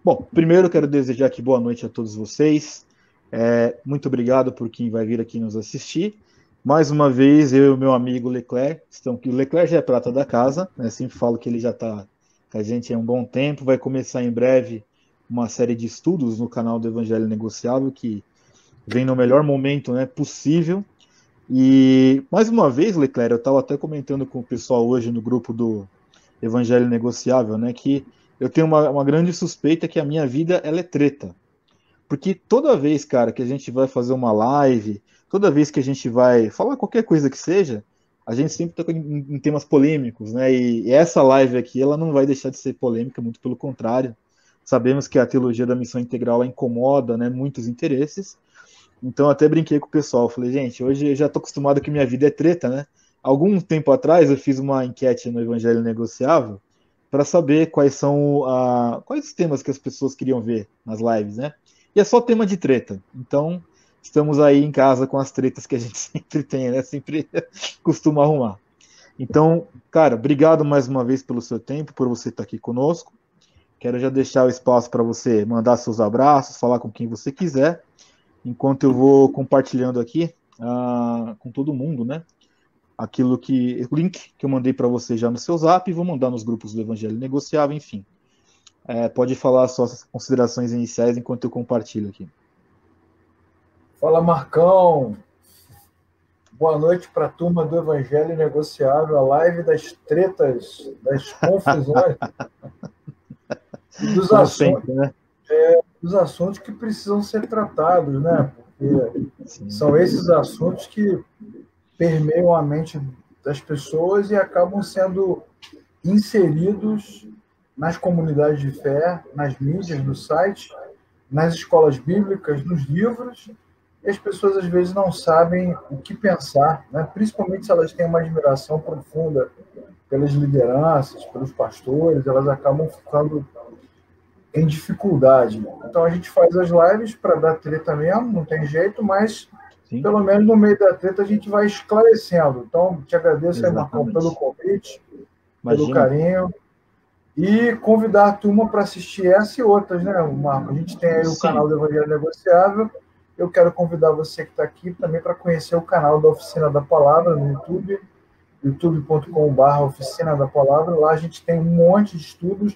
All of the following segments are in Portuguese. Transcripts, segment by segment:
Bom, primeiro eu quero desejar aqui boa noite a todos vocês. Muito obrigado por quem vai vir aqui nos assistir. Mais uma vez, eu e o meu amigo Leclerc estão aqui. O Leclerc já é prata da casa, né? Sempre falo que ele já está com a gente há um bom tempo. Vai começar em breve uma série de estudos no canal do Evangelho Negociável, que vem no melhor momento, né, possível. E mais uma vez, Leclerc, eu estava até comentando com o pessoal hoje no grupo do Evangelho Negociável, né, que eu tenho uma grande suspeita que a minha vida ela é treta. Porque toda vez, cara, que a gente vai fazer uma live, toda vez que a gente vai falar qualquer coisa que seja, a gente sempre toca em temas polêmicos, né? E essa live aqui, ela não vai deixar de ser polêmica, muito pelo contrário. Sabemos que a teologia da missão integral ela incomoda, né, muitos interesses. Então eu até brinquei com o pessoal, falei, gente, hoje eu já tô acostumado que minha vida é treta, né? Algum tempo atrás eu fiz uma enquete no Evangelho Negociável para saber quais os temas que as pessoas queriam ver nas lives, né? E é só tema de treta. Então, estamos aí em casa com as tretas que a gente sempre tem, né? Sempre costuma arrumar. Então, cara, obrigado mais uma vez pelo seu tempo, por você estar aqui conosco. Quero já deixar o espaço para você mandar seus abraços, falar com quem você quiser, enquanto eu vou compartilhando aqui com todo mundo, né? O link que eu mandei para você já no seu zap, e vou mandar nos grupos do Evangelho Negociável, enfim. Pode falar as suas considerações iniciais enquanto eu compartilho aqui. Fala, Marcão. Boa noite para a turma do Evangelho Negociável, a live das tretas, das confusões e Como sempre, né? dos assuntos que precisam ser tratados, né? Porque Sim. são esses assuntos que permeiam a mente das pessoas e acabam sendo inseridos nas comunidades de fé, nas mídias, no site, nas escolas bíblicas, nos livros, e as pessoas às vezes não sabem o que pensar, né? Principalmente se elas têm uma admiração profunda pelas lideranças, pelos pastores, elas acabam ficando em dificuldade. Então a gente faz as lives para dar treta mesmo, não tem jeito, mas Sim, pelo menos no meio da treta a gente vai esclarecendo. Então te agradeço aí, Marcão, pelo exatamente. convite, pelo Imagina. carinho. E convidar a turma para assistir essa e outras, né, Marco? A gente tem aí o canal Sim, do Evangelho Negociável. Eu quero convidar você que está aqui também para conhecer o canal da Oficina da Palavra no YouTube, youtube.com.br Oficina da Palavra. Lá a gente tem um monte de estudos,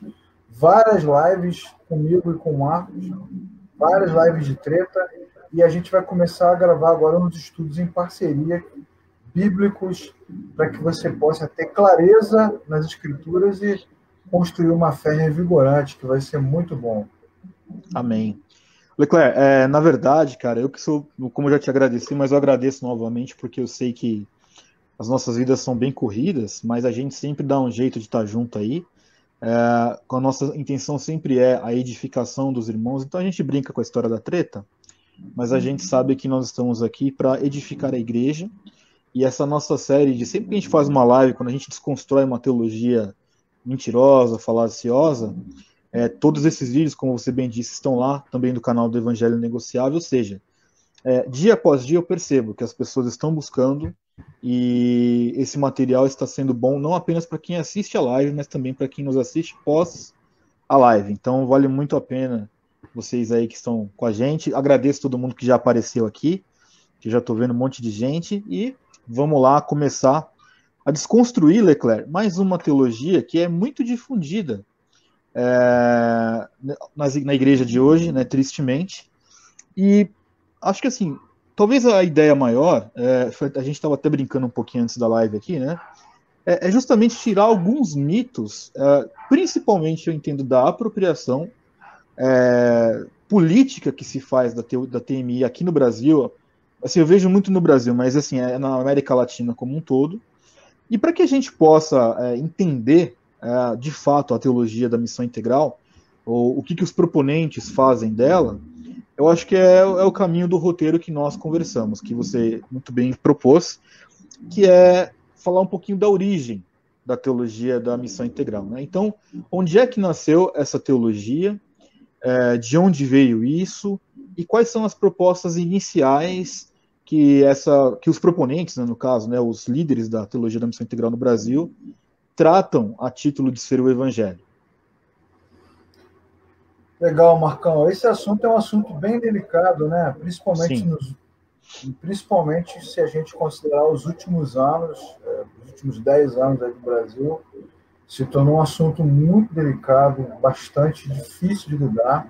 várias lives comigo e com o Marcos, várias lives de treta, e a gente vai começar a gravar agora uns estudos em parceria, bíblicos, para que você possa ter clareza nas escrituras e construir uma fé revigorante, que vai ser muito bom. amém. Leclerc, na verdade, cara, eu que sou, como eu já te agradeci, mas eu agradeço novamente porque eu sei que as nossas vidas são bem corridas, mas a gente sempre dá um jeito de estar junto aí. A nossa intenção sempre é a edificação dos irmãos, então a gente brinca com a história da treta, mas a gente sabe que nós estamos aqui para edificar a igreja. E essa nossa série de sempre que a gente faz uma live, quando a gente desconstrói uma teologia mentirosa, falaciosa, todos esses vídeos, como você bem disse, estão lá também no canal do Evangelho Negociável. Ou seja, dia após dia eu percebo que as pessoas estão buscando e esse material está sendo bom não apenas para quem assiste a live, mas também para quem nos assiste pós a live. Então vale muito a pena vocês aí que estão com a gente. Agradeço todo mundo que já apareceu aqui, que já estou vendo um monte de gente, e vamos lá começar a desconstruir, Leclerc, mais uma teologia que é muito difundida na igreja de hoje, né, tristemente. E acho que assim, talvez a ideia maior, a gente estava até brincando um pouquinho antes da live aqui, né? É justamente tirar alguns mitos, principalmente eu entendo da apropriação política que se faz da TMI aqui no Brasil. Assim, eu vejo muito no Brasil, mas assim, na América Latina como um todo. E para que a gente possa entender de fato a teologia da missão integral, ou o que os proponentes fazem dela, eu acho que é o caminho do roteiro que nós conversamos, que você muito bem propôs, que é falar um pouquinho da origem da teologia da missão integral. Né? Então, onde é que nasceu essa teologia? De onde veio isso? E quais são as propostas iniciais que os proponentes, né, no caso, né, os líderes da teologia da missão integral no Brasil, tratam a título de ser o evangelho? Legal, Marcão. Esse assunto é um assunto bem delicado, né? Sim, Principalmente se a gente considerar os últimos anos, os últimos 10 anos aí do Brasil, se tornou um assunto muito delicado, bastante difícil de lidar,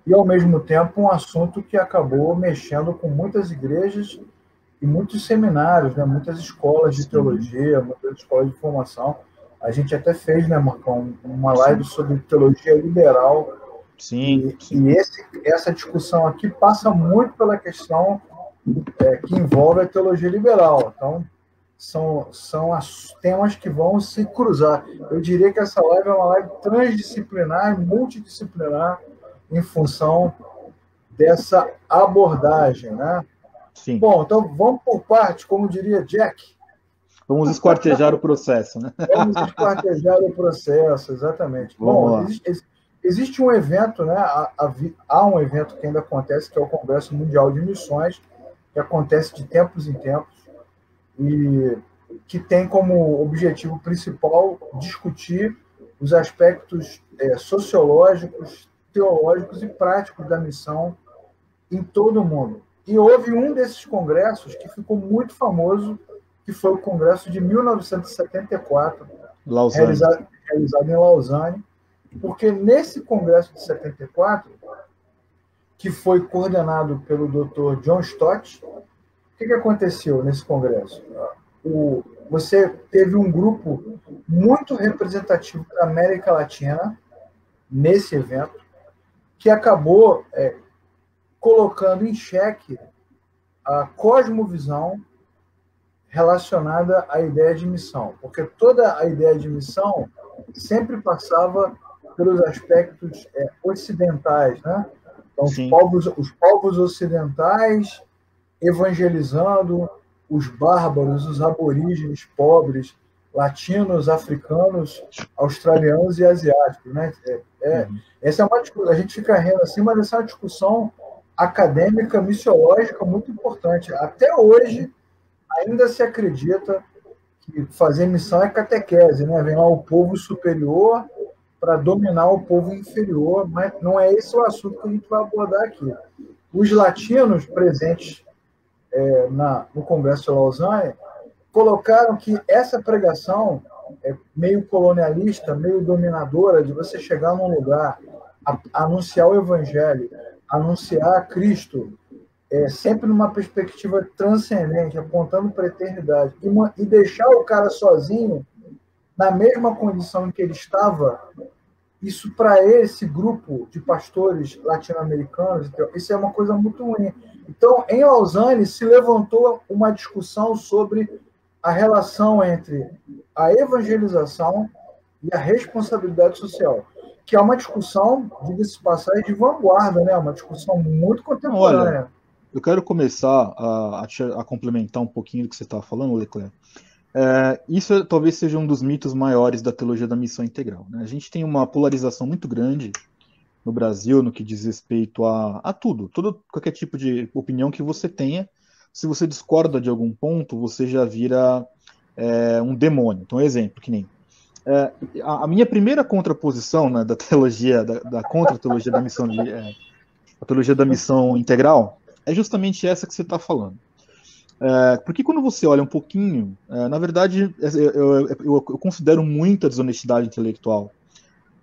e ao mesmo tempo um assunto que acabou mexendo com muitas igrejas e muitos seminários, né? Muitas escolas de sim, teologia, muitas escolas de formação. A gente até fez, né, Marcão, uma live sim, sobre teologia liberal, sim, e sim, essa discussão aqui passa muito pela questão que envolve a teologia liberal. Então, são temas que vão se cruzar. Eu diria que essa live é uma live transdisciplinar e multidisciplinar em função dessa abordagem, né? sim. Bom, então vamos por partes, como diria Jack. Vamos esquartejar o processo, né? Vamos esquartejar o processo, exatamente. Vamos Bom, lá. existe um evento, né? Há um evento que ainda acontece, que é o Congresso Mundial de Missões, que acontece de tempos em tempos, e que tem como objetivo principal discutir os aspectos sociológicos, teológicos e práticos da missão em todo o mundo. E houve um desses congressos que ficou muito famoso, que foi o Congresso de 1974, Lausanne. realizado em Lausanne, porque nesse Congresso de 74, que foi coordenado pelo Dr. John Stott, o que aconteceu nesse congresso? Você teve um grupo muito representativo da América Latina nesse evento, que acabou colocando em xeque a cosmovisão relacionada à ideia de missão, porque toda a ideia de missão sempre passava pelos aspectos ocidentais, né? Então, Sim, os povos ocidentais evangelizando os bárbaros, os aborígenes pobres, latinos, africanos, australianos e asiáticos, né? uhum. Essa é uma a gente fica rindo assim, mas essa é uma discussão acadêmica, missiológica muito importante. Até hoje ainda se acredita que fazer missão é catequese, né? Vem lá o povo superior para dominar o povo inferior, mas não é esse o assunto que a gente vai abordar aqui. Os latinos presentes no Congresso de Lausanne colocaram que essa pregação meio colonialista, meio dominadora, de você chegar num lugar, anunciar o evangelho, anunciar Cristo, sempre numa perspectiva transcendente, apontando para a eternidade, e deixar o cara sozinho, na mesma condição em que ele estava, isso para esse grupo de pastores latino-americanos, isso é uma coisa muito ruim. Então, em Lausanne, se levantou uma discussão sobre a relação entre a evangelização e a responsabilidade social, que é uma discussão, diga-se de passagem, de vanguarda, né? Uma discussão muito Não, olha, contemporânea. eu quero começar a complementar um pouquinho do que você estava falando, Leclerc. Isso talvez seja um dos mitos maiores da teologia da missão integral, né? A gente tem uma polarização muito grande no Brasil no que diz respeito a tudo, qualquer tipo de opinião que você tenha. Se você discorda de algum ponto, você já vira um demônio. Então, exemplo, que nem a minha primeira contraposição, né, da teologia, da contra-teologia da missão a teologia da missão integral, é justamente essa que você está falando. Porque quando você olha um pouquinho, na verdade, eu considero muita desonestidade intelectual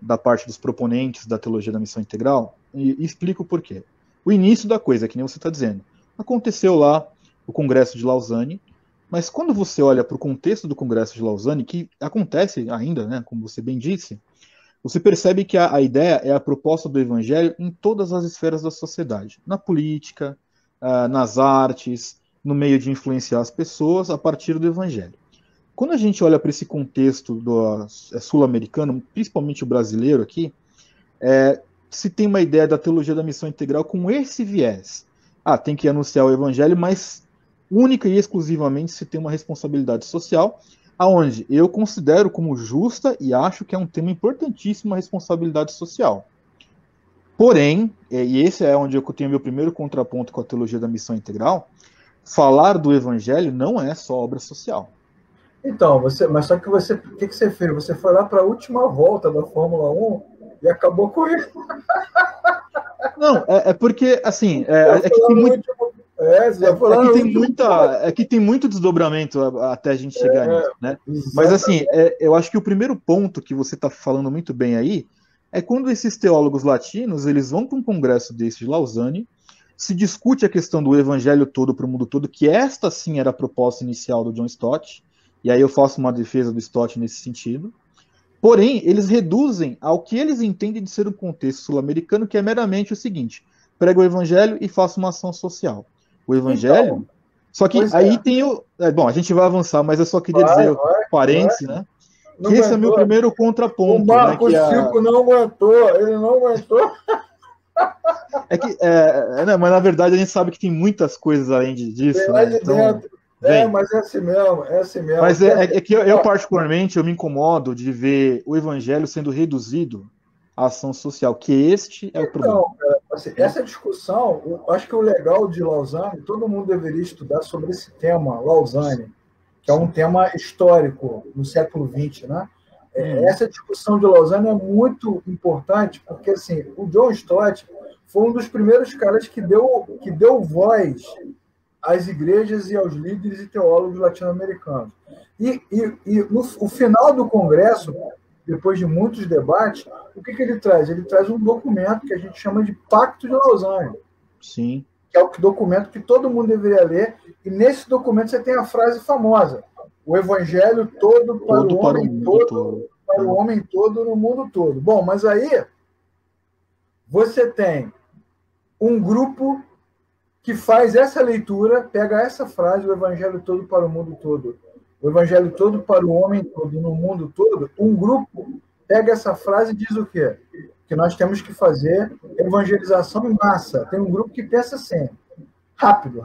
da parte dos proponentes da teologia da missão integral, e explico por quê. O início da coisa, que nem você está dizendo, aconteceu lá o Congresso de Lausanne, mas quando você olha para o contexto do Congresso de Lausanne, que acontece ainda, né, como você bem disse, você percebe que a ideia é a proposta do evangelho em todas as esferas da sociedade, na política, nas artes, no meio de influenciar as pessoas a partir do evangelho. Quando a gente olha para esse contexto sul-americano, principalmente o brasileiro aqui, se tem uma ideia da teologia da missão integral com esse viés. Tem que anunciar o evangelho, mas única e exclusivamente se tem uma responsabilidade social, aonde eu considero como justa e acho que é um tema importantíssimo a responsabilidade social. Porém, e esse é onde eu tenho meu primeiro contraponto com a teologia da missão integral, falar do evangelho não é só obra social. Então, mas só que o que você fez? Você foi lá para a última volta da Fórmula 1 E acabou com isso. Não, é porque, assim, é que tem muito. É que tem muito desdobramento até a gente chegar nisso, né? Mas assim, eu acho que o primeiro ponto que você está falando muito bem aí é quando esses teólogos latinos eles vão para um congresso desse de Lausanne, se discute a questão do evangelho todo para o mundo todo, que esta sim era a proposta inicial do John Stott, e aí eu faço uma defesa do Stott nesse sentido. Porém, eles reduzem ao que eles entendem de ser um contexto sul-americano, que é meramente o seguinte: prego o evangelho e faço uma ação social. O evangelho. Então, só que aí tem o. Bom, a gente vai avançar, mas eu só queria dizer, parênteses, né? Que esse é o meu primeiro contraponto. O Marcos Chico não aguentou, ele não aguentou. Mas na verdade a gente sabe que tem muitas coisas além disso, né? Então, mas é assim mesmo, é assim mesmo. Mas é que eu particularmente, eu me incomodo de ver o evangelho sendo reduzido à ação social, que este é o problema. Cara, assim, essa discussão, eu acho que o legal de Lausanne, todo mundo deveria estudar sobre esse tema, Lausanne, que é um tema histórico no século XX, né? Essa discussão de Lausanne é muito importante, porque assim, o John Stott foi um dos primeiros caras que deu voz às igrejas e aos líderes e teólogos latino-americanos. E no final do Congresso, depois de muitos debates, o que ele traz? Ele traz um documento que a gente chama de Pacto de Lausanne. Sim. Que é o documento que todo mundo deveria ler. E nesse documento você tem a frase famosa: o evangelho todo para o homem todo, para o homem todo no mundo todo. Bom, mas aí você tem um grupo que faz essa leitura, pega essa frase, o evangelho todo para o mundo todo, o evangelho todo para o homem todo, no mundo todo, um grupo pega essa frase e diz o quê? Que nós temos que fazer evangelização em massa. Tem um grupo que pensa assim, rápido.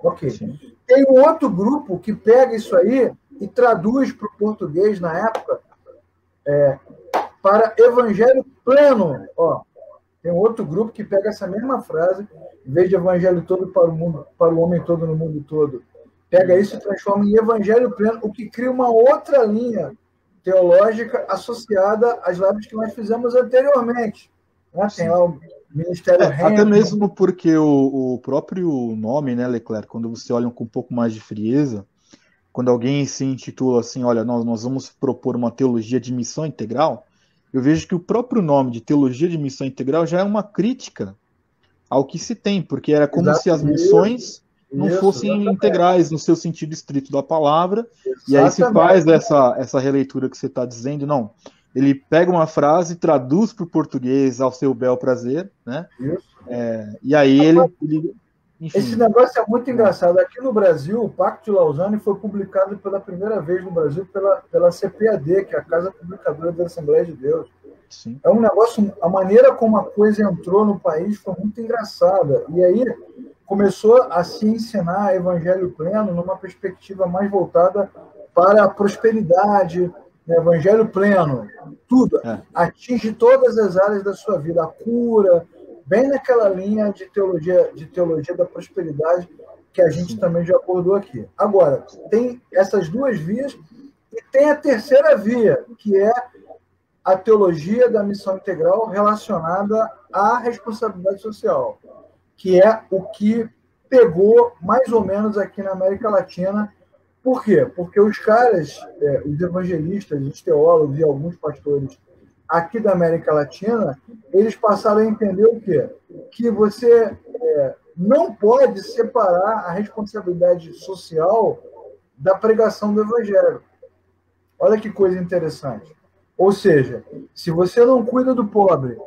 Ok. Sim. Tem um outro grupo que pega isso aí e traduz para o português, na época, para evangelho pleno. Ó, tem um outro grupo que pega essa mesma frase, em vez de evangelho todo para o mundo, para o homem todo no mundo todo, pega isso e transforma em evangelho pleno, o que cria uma outra linha teológica associada às lives que nós fizemos anteriormente. Né? Tem lá o Ministério até mesmo porque o próprio nome, né, Leclerc, quando você olha com um pouco mais de frieza, quando alguém se intitula assim, olha, nós vamos propor uma teologia de missão integral, eu vejo que o próprio nome de teologia de missão integral já é uma crítica ao que se tem, porque era como se as missões não fossem integrais no seu sentido estrito da palavra, e aí se faz essa releitura que você está dizendo, não, ele pega uma frase, traduz para o português ao seu bel prazer, né? E aí ele enfim. Esse negócio é muito engraçado. Aqui no Brasil, o Pacto de Lausanne foi publicado pela primeira vez no Brasil pela CPAD, que é a Casa Publicadora da Assembleia de Deus. Sim. É um negócio, a maneira como a coisa entrou no país foi muito engraçada. E aí começou a se ensinar evangelho pleno numa perspectiva mais voltada para a prosperidade, né? Evangelho pleno, tudo, atinge todas as áreas da sua vida, a cura, bem naquela linha de teologia da prosperidade que a gente também já abordou aqui. Agora, tem essas duas vias e tem a terceira via, que é a teologia da missão integral relacionada à responsabilidade social, que é o que pegou mais ou menos aqui na América Latina. Por quê? Porque os caras, os evangelistas, os teólogos e alguns pastores aqui da América Latina, eles passaram a entender o quê? Que você não pode separar a responsabilidade social da pregação do evangelho. Olha que coisa interessante. Ou seja, se você não cuida do pobre,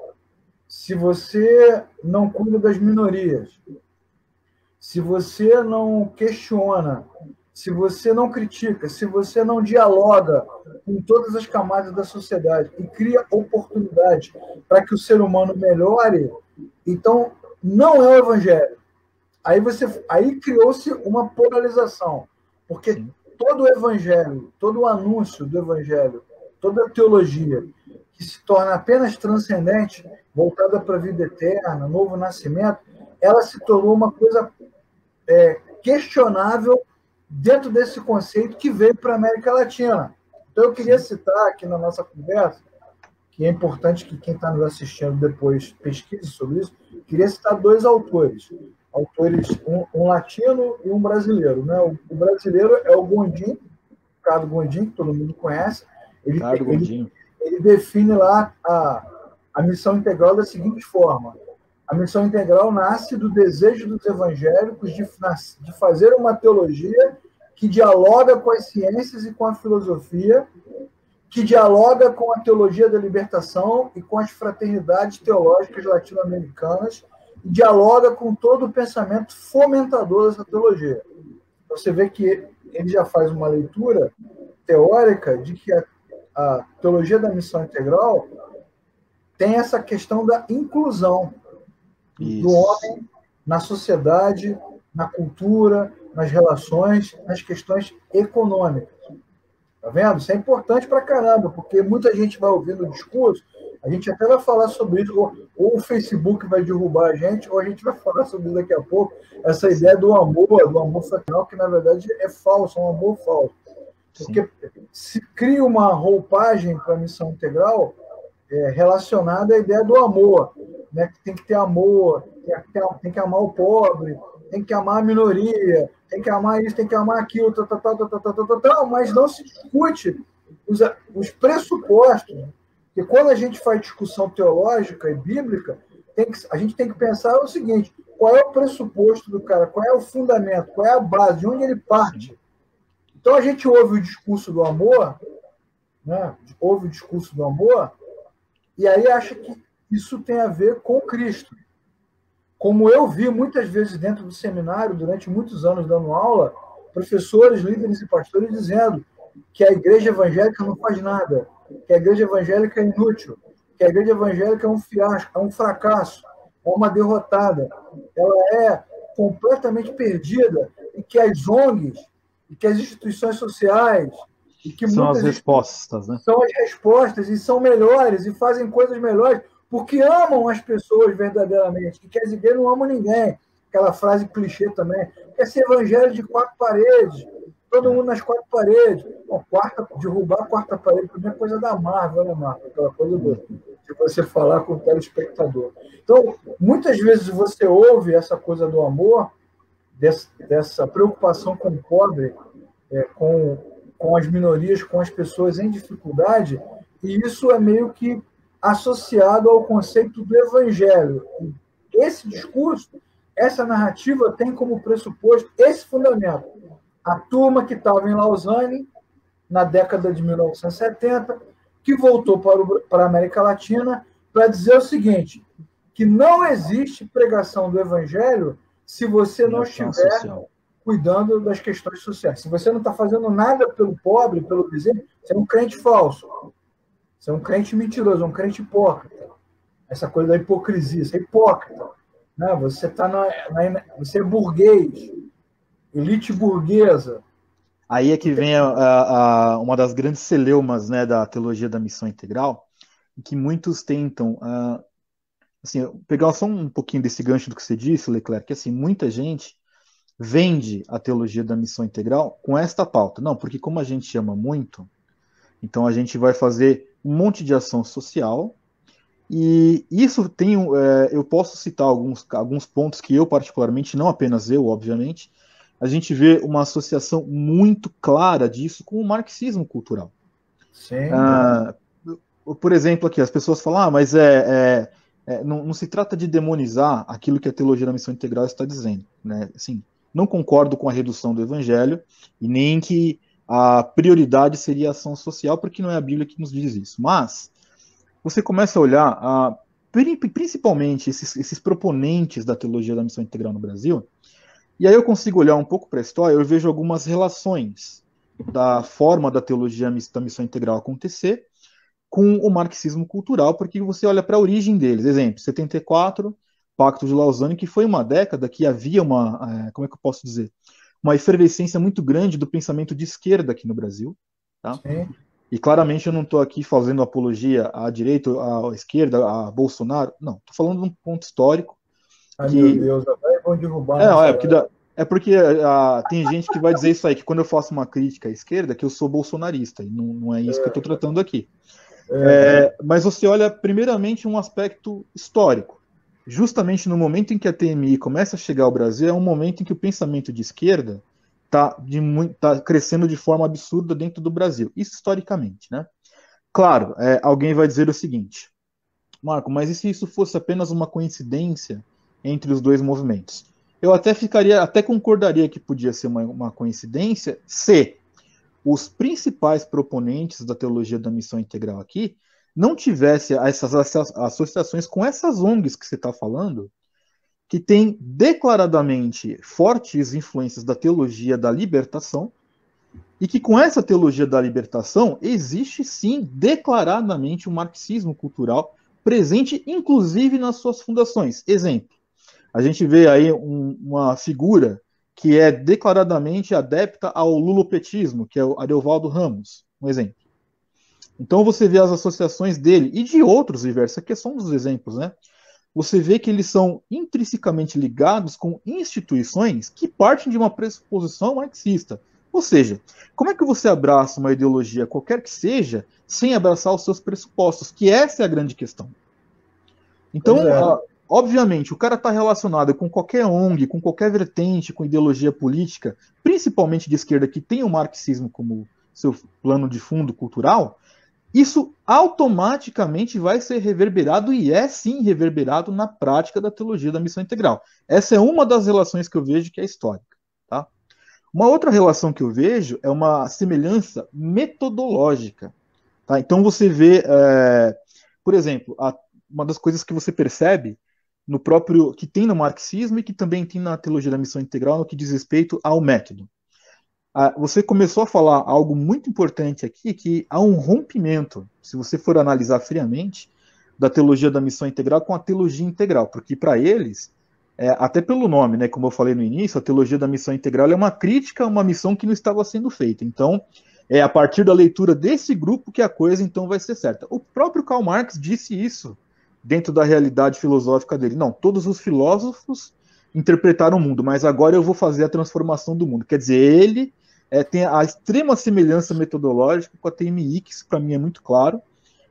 se você não cuida das minorias, se você não questiona, se você não critica, se você não dialoga com todas as camadas da sociedade e cria oportunidade para que o ser humano melhore, então não é o evangelho. Aí criou-se uma polarização, porque todo o evangelho, todo o anúncio do evangelho, toda a teologia que se torna apenas transcendente, voltada para a vida eterna, novo nascimento, ela se tornou uma coisa questionável dentro desse conceito que veio para a América Latina. Então, eu queria citar aqui na nossa conversa que é importante que quem está nos assistindo depois pesquise sobre isso. Queria citar dois autores, um latino e um brasileiro. Né? O brasileiro é o Gondim, Ricardo Gondim, que todo mundo conhece. Ele define lá a missão integral da seguinte forma: a missão integral nasce do desejo dos evangélicos de fazer uma teologia que dialoga com as ciências e com a filosofia, que dialoga com a teologia da libertação e com as fraternidades teológicas latino-americanas, e dialoga com todo o pensamento fomentador dessa teologia. Você vê que ele já faz uma leitura teórica de que a teologia da missão integral tem essa questão da inclusão do homem na sociedade, na cultura, nas relações, nas questões econômicas. Tá vendo? Isso é importante pra caramba, porque muita gente vai ouvindo o discurso, a gente até vai falar sobre isso, ou o Facebook vai derrubar a gente, ou a gente vai falar sobre isso daqui a pouco, essa ideia do amor fraternal, que na verdade é falso, é um amor falso. Porque se cria uma roupagem para a missão integral relacionada à ideia do amor, né? Que tem que ter amor, tem que amar o pobre, tem que amar a minoria, tem que amar isso, tem que amar aquilo, mas não se discute os pressupostos. Porque quando a gente faz discussão teológica e bíblica, a gente tem que pensar o seguinte: qual é o pressuposto do cara, qual é o fundamento, qual é a base, de onde ele parte. Então a gente ouve o discurso do amor, né? Ouve o discurso do amor, e aí acha que isso tem a ver com Cristo. Como eu vi muitas vezes dentro do seminário, durante muitos anos dando aula, professores, líderes e pastores dizendo que a igreja evangélica não faz nada, que a igreja evangélica é inútil, que a igreja evangélica é um fiasco, é um fracasso, é uma derrotada, ela é completamente perdida, e que as ONGs, e que as instituições sociais, e que são as respostas, né? São as respostas, e são melhores, e fazem coisas melhores, porque amam as pessoas verdadeiramente, e que as igrejas não amam ninguém. Aquela frase clichê também, quer ser evangelho de 4 paredes, todo mundo nas 4 paredes. Bom, derrubar a 4ª parede também é coisa da Marvel, né, Marco? Aquela coisa de você falar com o telespectador. Então, muitas vezes você ouve essa coisa do amor, dessa preocupação com o pobre, com as minorias, com as pessoas em dificuldade, e isso é meio que associado ao conceito do evangelho. Esse discurso, essa narrativa tem como pressuposto esse fundamento. A turma que estava em Lausanne, na década de 1970, que voltou para a América Latina para dizer o seguinte, que não existe pregação do evangelho se você não estiver cuidando das questões sociais. Se você não está fazendo nada pelo pobre, pelo vizinho, você é um crente falso. Você é um crente mentiroso, um crente hipócrita. Essa coisa da hipocrisia, você é hipócrita. Né? Você é burguês, elite burguesa. Aí é que vem uma das grandes celeumas, né, da teologia da missão integral, em que muitos tentam, assim, pegar só um pouquinho desse gancho do que você disse, Leclerc, que assim, muita gente vende a teologia da missão integral com esta pauta. Não, porque como a gente ama muito, então a gente vai fazer um monte de ação social, e isso tem, eu posso citar alguns pontos que eu particularmente, não apenas eu, obviamente, a gente vê uma associação muito clara disso com o marxismo cultural. Sim. Por exemplo, aqui, as pessoas falam, mas não se trata de demonizar aquilo que a teologia da missão integral está dizendo. Né? Assim, não concordo com a redução do evangelho, e nem que a prioridade seria a ação social, porque não é a Bíblia que nos diz isso. Mas você começa a olhar, principalmente esses proponentes da teologia da missão integral no Brasil, e aí eu consigo olhar um pouco para a história, eu vejo algumas relações da forma da teologia da missão integral acontecer com o marxismo cultural, porque você olha para a origem deles. Exemplo, 74, Pacto de Lausanne, que foi uma década que havia como é que eu posso dizer? Uma efervescência muito grande do pensamento de esquerda aqui no Brasil. Tá? E claramente eu não estou aqui fazendo apologia à direita, à esquerda, a Bolsonaro. Não, estou falando de um ponto histórico. Meu Deus, até vão derrubar. Porque tem gente que vai dizer isso aí, que quando eu faço uma crítica à esquerda, que eu sou bolsonarista, e não é isso que eu estou tratando aqui. Mas você olha primeiramente um aspecto histórico. Justamente no momento em que a TMI começa a chegar ao Brasil, é um momento em que o pensamento de esquerda está crescendo de forma absurda dentro do Brasil. Isso historicamente, né? Claro, alguém vai dizer o seguinte, Marco, mas e se isso fosse apenas uma coincidência entre os dois movimentos? Eu até concordaria que podia ser uma coincidência se os principais proponentes da teologia da missão integral aqui não tivessem essas associações com essas ONGs que você está falando, que têm declaradamente fortes influências da teologia da libertação, e que com essa teologia da libertação existe sim declaradamente um marxismo cultural presente, inclusive nas suas fundações. Exemplo, a gente vê aí uma figura que é declaradamente adepta ao lulopetismo, que é o Ariovaldo Ramos, um exemplo. Então você vê as associações dele e de outros diversos, aqui é só um dos exemplos, né? Você vê que eles são intrinsecamente ligados com instituições que partem de uma pressuposição marxista. Ou seja, como é que você abraça uma ideologia, qualquer que seja, sem abraçar os seus pressupostos? Que essa é a grande questão. Então, obviamente, o cara está relacionado com qualquer ONG, com qualquer vertente, com ideologia política, principalmente de esquerda, que tem o marxismo como seu plano de fundo cultural, isso automaticamente vai ser reverberado, e é sim reverberado na prática da teologia da missão integral. Essa é uma das relações que eu vejo que é histórica. Tá? Uma outra relação que eu vejo é uma semelhança metodológica. Tá? Então você vê, por exemplo, uma das coisas que você percebe no próprio, que tem no marxismo e que também tem na teologia da missão integral no que diz respeito ao método. Você começou a falar algo muito importante aqui, que há um rompimento, se você for analisar friamente, da teologia da missão integral com a teologia integral, porque para eles, até pelo nome, né, como eu falei no início, a teologia da missão integral é uma crítica a uma missão que não estava sendo feita. Então, é a partir da leitura desse grupo que a coisa então vai ser certa. O próprio Karl Marx disse isso dentro da realidade filosófica dele. Não, todos os filósofos interpretaram o mundo, mas agora eu vou fazer a transformação do mundo. Quer dizer, ele tem a extrema semelhança metodológica com a TMI, que isso para mim é muito claro.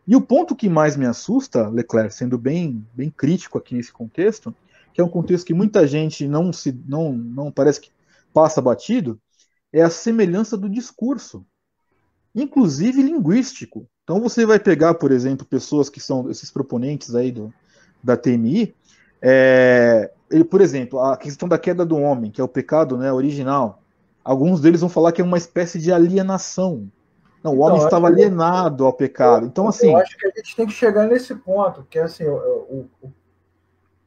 E o ponto que mais me assusta, Leclerc, sendo bem crítico aqui nesse contexto, que é um contexto que muita gente não parece que passa batido, é a semelhança do discurso, inclusive linguístico. Então você vai pegar, por exemplo, pessoas que são esses proponentes aí da TMI, por exemplo, a questão da queda do homem, que é o pecado, né, original. Alguns deles vão falar que é uma espécie de alienação. Não, o homem estava alienado ao pecado. Então, assim. Eu acho que a gente tem que chegar nesse ponto, que é assim,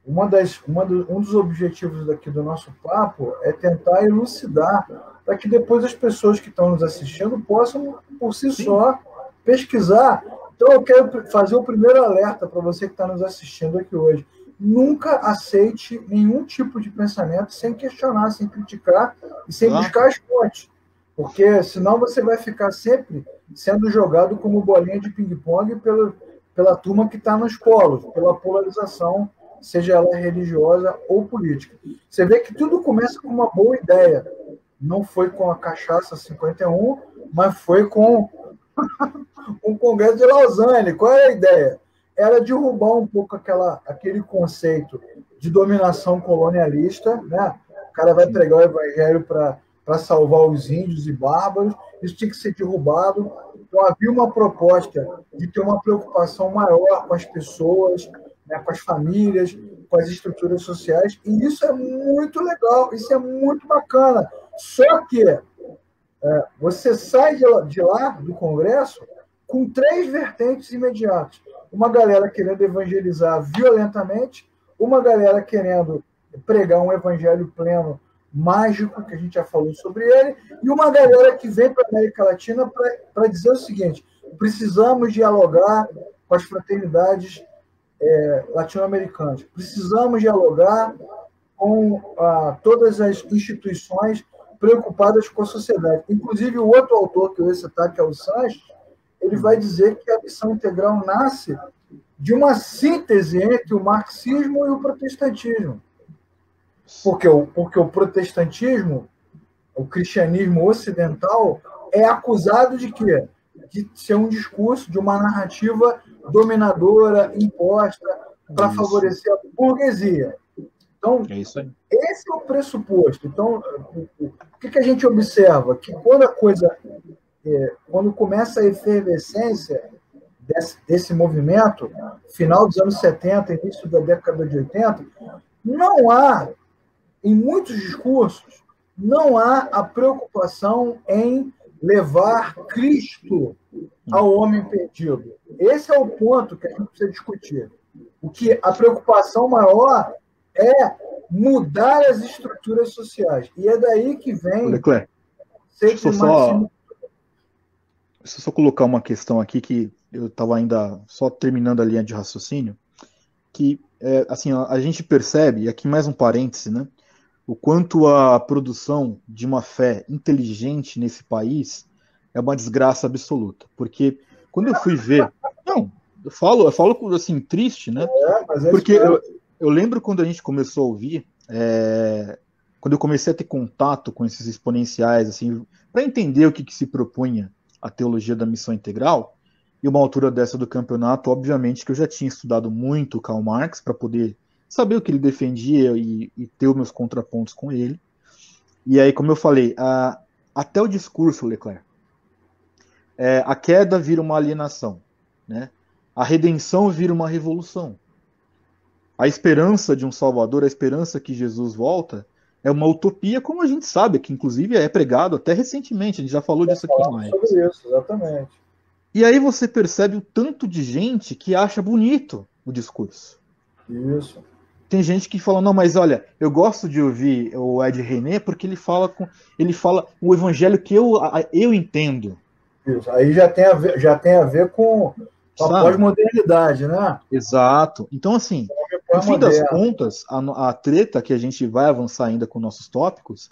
um dos objetivos daqui do nosso papo é tentar elucidar para que depois as pessoas que estão nos assistindo possam, por si só, pesquisar. Então, eu quero fazer o primeiro alerta para você que está nos assistindo aqui hoje. Nunca aceite nenhum tipo de pensamento sem questionar, sem criticar e sem buscar as fontes. Porque senão você vai ficar sempre sendo jogado como bolinha de ping-pong pela turma que está nos polos, pela polarização, seja ela religiosa ou política. Você vê que tudo começa com uma boa ideia. Não foi com a cachaça 51, mas foi com o Congresso de Lausanne. Qual é a ideia? Era derrubar um pouco aquele conceito de dominação colonialista, né? O cara vai pregar o evangelho para salvar os índios e bárbaros, isso tinha que ser derrubado. Então, havia uma proposta de ter uma preocupação maior com as pessoas, né, com as famílias, com as estruturas sociais, e isso é muito legal, isso é muito bacana. Só que você sai de lá, do Congresso, com 3 vertentes imediatas. Uma galera querendo evangelizar violentamente, uma galera querendo pregar um evangelho pleno, mágico, que a gente já falou sobre ele, e uma galera que vem para a América Latina para dizer o seguinte: precisamos dialogar com as fraternidades latino-americanas, precisamos dialogar com todas as instituições preocupadas com a sociedade. Inclusive, o outro autor que eu ia citar, que é o Sanches, ele vai dizer que a missão integral nasce de uma síntese entre o marxismo e o protestantismo. Porque o protestantismo, o cristianismo ocidental, é acusado de quê? de ser um discurso, de uma narrativa dominadora, imposta, para favorecer a burguesia. Então, esse é o pressuposto. Então, o que a gente observa? Que quando começa a efervescência desse movimento, final dos anos 70, início da década de 80, não há, em muitos discursos, não há a preocupação em levar Cristo ao homem perdido. Esse é o ponto que a gente precisa discutir. A preocupação maior é mudar as estruturas sociais. E é daí que vem... Leclerc, deixa eu só colocar uma questão aqui que eu estava ainda só terminando a linha de raciocínio, que assim, a gente percebe, e aqui mais um parêntese, né, o quanto a produção de uma fé inteligente nesse país é uma desgraça absoluta. Porque quando eu fui ver... Não, eu falo assim, triste, né? Porque eu lembro quando a gente começou a ouvir, quando eu comecei a ter contato com esses exponenciais, assim, para entender o que se propunha a teologia da missão integral, e uma altura dessa do campeonato, obviamente que eu já tinha estudado muito Karl Marx para poder saber o que ele defendia e ter os meus contrapontos com ele. E aí, como eu falei, até o discurso, Leclerc, a queda vira uma alienação, né? A redenção vira uma revolução. A esperança de um Salvador, a esperança que Jesus volta, é uma utopia, como a gente sabe, que inclusive é pregado até recentemente, a gente já falou disso aqui em live. Sobre isso, exatamente. E aí você percebe o tanto de gente que acha bonito o discurso. Isso. Tem gente que fala, não, mas olha, eu gosto de ouvir o Ed René porque ele fala o evangelho que eu entendo. Isso. Aí já tem a ver com a pós-modernidade, né? Exato. Então, assim, no fim das contas, a treta que a gente vai avançar ainda com nossos tópicos,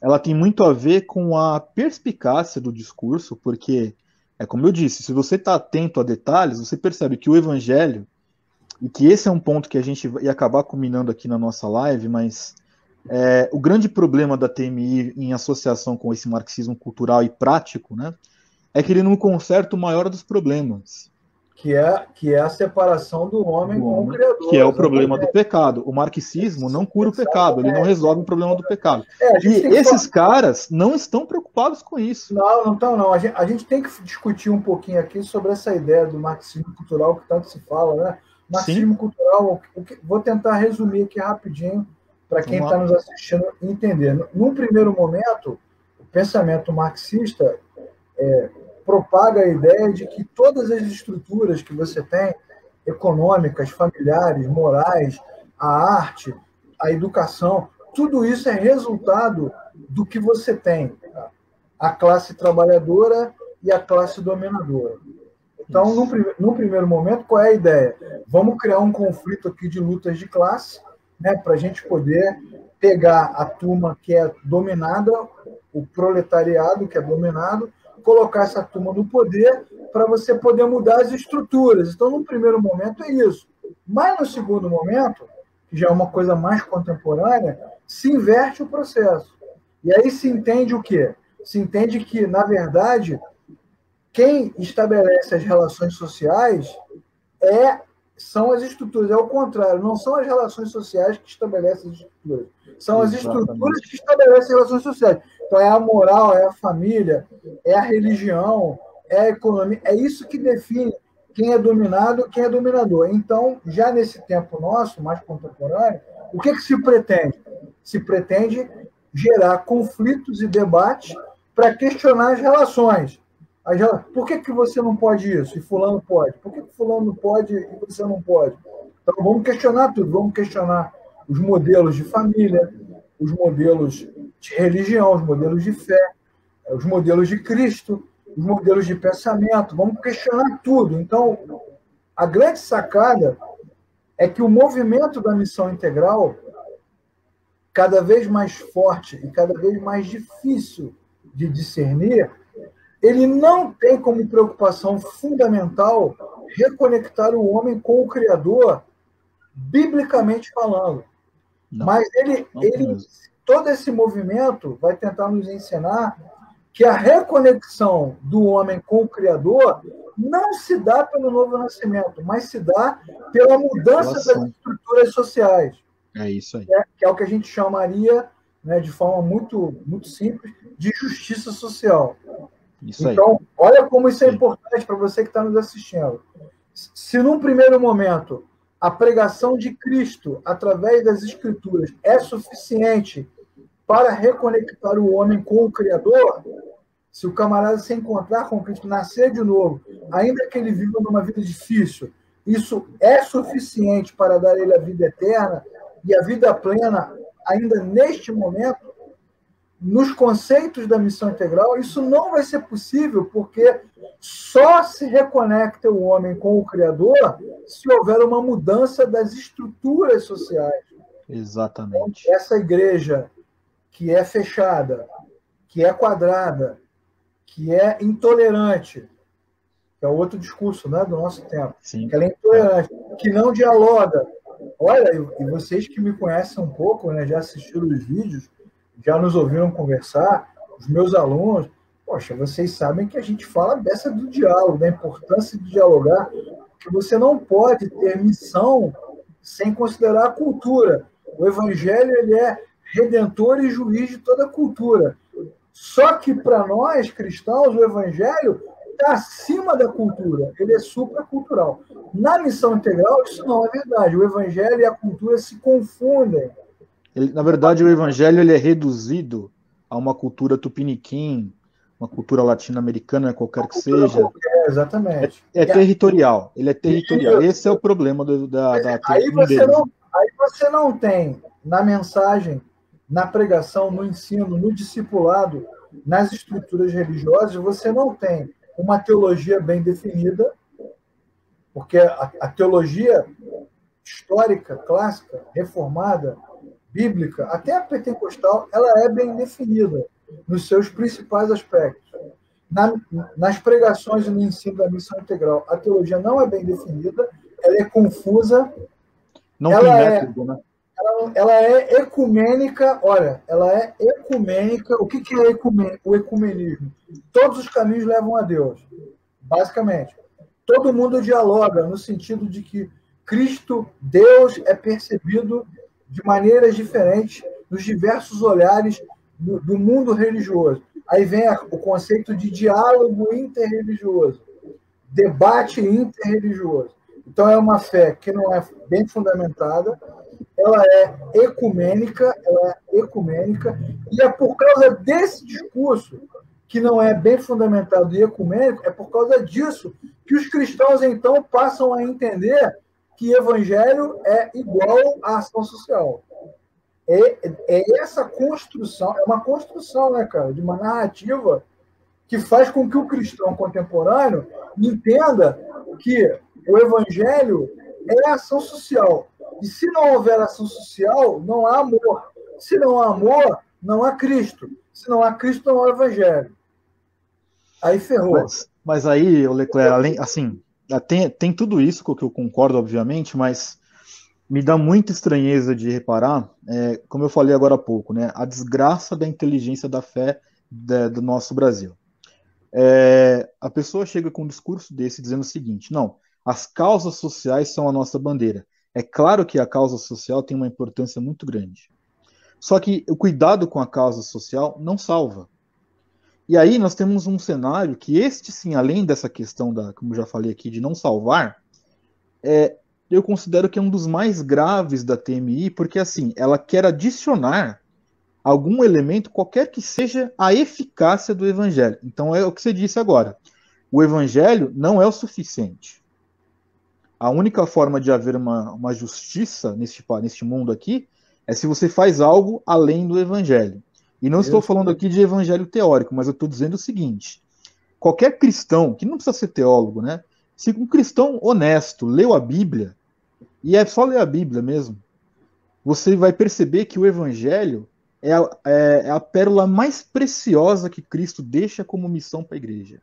ela tem muito a ver com a perspicácia do discurso, porque, como eu disse, se você está atento a detalhes, você percebe que o evangelho, e que esse é um ponto que a gente ia acabar culminando aqui na nossa live, mas o grande problema da TMI em associação com esse marxismo cultural e prático, né, é que ele não conserta o maior dos problemas. Que é a separação do homem com o Criador. Que é o problema do pecado. O marxismo não cura o pecado, ele não resolve o problema do pecado. E esses caras não estão preocupados com isso. Não estão, não. A gente tem que discutir um pouquinho aqui sobre essa ideia do marxismo cultural que tanto se fala, né? Marxismo cultural, vou tentar resumir aqui rapidinho para quem está nos assistindo entender. Num primeiro momento, o pensamento marxista propaga a ideia de que todas as estruturas que você tem, econômicas, familiares, morais, a arte, a educação, tudo isso é resultado do que você tem, a classe trabalhadora e a classe dominadora. Então, num primeiro momento, qual é a ideia? Vamos criar um conflito aqui de lutas de classe, né, para a gente poder pegar a turma que é dominada, o proletariado que é dominado, colocar essa turma no poder para você poder mudar as estruturas. Então, no primeiro momento, é isso. Mas, no segundo momento, que já é uma coisa mais contemporânea, se inverte o processo. E aí se entende o quê? Se entende que, na verdade, quem estabelece as relações sociais são as estruturas. É o contrário, não são as relações sociais que estabelecem as estruturas. São as estruturas que estabelecem as relações sociais. Então, é a moral, é a família, é a religião, é a economia. É isso que define quem é dominado e quem é dominador. Então, já nesse tempo nosso, mais contemporâneo, o que se pretende? Se pretende gerar conflitos e debates para questionar as relações. Por que você não pode isso e fulano pode? Por que fulano pode e você não pode? Então, vamos questionar tudo. Vamos questionar os modelos de família, os modelos de religião, os modelos de fé, os modelos de Cristo, os modelos de pensamento. Vamos questionar tudo. Então, a grande sacada é que o movimento da missão integral, cada vez mais forte e cada vez mais difícil de discernir, ele não tem como preocupação fundamental reconectar o homem com o Criador, biblicamente falando. Não, mas todo esse movimento vai tentar nos ensinar que a reconexão do homem com o Criador não se dá pelo novo nascimento, mas se dá pela mudança das estruturas sociais. É isso aí. Que é o que a gente chamaria, né, de forma muito, muito simples, de justiça social. Isso então, aí. Olha como isso é importante para você que está nos assistindo. Se num primeiro momento a pregação de Cristo através das Escrituras é suficiente para reconectar o homem com o Criador, se o camarada se encontrar com Cristo, nascer de novo, ainda que ele viva numa vida difícil, isso é suficiente para dar a ele a vida eterna e a vida plena ainda neste momento. Nos conceitos da missão integral, isso não vai ser possível, porque só se reconecta o homem com o Criador se houver uma mudança das estruturas sociais. Exatamente. Então, essa igreja que é fechada, que é quadrada, que é intolerante, que é outro discurso, né, do nosso tempo, Sim. que ela é intolerante, que não dialoga. Olha, e vocês que me conhecem um pouco, né, já assistiram os vídeos, já nos ouviram conversar, os meus alunos, poxa, vocês sabem que a gente fala dessa do diálogo, da importância de dialogar, que você não pode ter missão sem considerar a cultura. O evangelho, ele é redentor e juiz de toda a cultura. Só que, para nós, cristãos, o evangelho está acima da cultura, ele é supracultural. Na missão integral, isso não é verdade. O evangelho e a cultura se confundem. Na verdade, o evangelho ele é reduzido a uma cultura tupiniquim, uma cultura latino-americana, qualquer que seja. Qualquer, exatamente. É territorial, ele é territorial. Esse é o problema da aí você não tem na mensagem, na pregação, no ensino, no discipulado, nas estruturas religiosas, você não tem uma teologia bem definida, porque a teologia histórica, clássica, reformada, bíblica, até a pentecostal, ela é bem definida nos seus principais aspectos. Nas pregações e no ensino da missão integral, a teologia não é bem definida, ela é confusa, não tem método, né? Ela é ecumênica. Olha, ela é ecumênica. O que é o ecumenismo? Todos os caminhos levam a Deus, basicamente. Todo mundo dialoga no sentido de que Cristo, Deus, é percebido de maneiras diferentes nos diversos olhares do mundo religioso. Aí vem o conceito de diálogo interreligioso, debate interreligioso. Então, é uma fé que não é bem fundamentada, ela é ecumênica, e é por causa desse discurso, que não é bem fundamentado e ecumênico, é por causa disso que os cristãos, então, passam a entender que evangelho é igual à ação social. É essa construção, é uma construção, né, cara, de uma narrativa que faz com que o cristão contemporâneo entenda que o evangelho é ação social. E se não houver ação social, não há amor. Se não há amor, não há Cristo. Se não há Cristo, não há evangelho. Aí ferrou. Mas aí, Leclerc, além, assim, tem tudo isso com que eu concordo, obviamente, mas me dá muita estranheza de reparar, como eu falei agora há pouco, né, a desgraça da inteligência da fé do nosso Brasil. A pessoa chega com um discurso desse dizendo o seguinte: não, as causas sociais são a nossa bandeira. É claro que a causa social tem uma importância muito grande. Só que o cuidado com a causa social não salva. E aí nós temos um cenário que este sim, além dessa questão como eu já falei aqui, de não salvar, eu considero que é um dos mais graves da TMI, porque assim, ela quer adicionar algum elemento, qualquer que seja a eficácia do evangelho. Então é o que você disse agora. O evangelho não é o suficiente. A única forma de haver uma justiça neste mundo aqui é se você faz algo além do evangelho. E não estou falando aqui de evangelho teórico, mas eu estou dizendo o seguinte: qualquer cristão, que não precisa ser teólogo, né? Se um cristão honesto leu a Bíblia, e é só ler a Bíblia mesmo, você vai perceber que o evangelho é a pérola mais preciosa que Cristo deixa como missão para a igreja.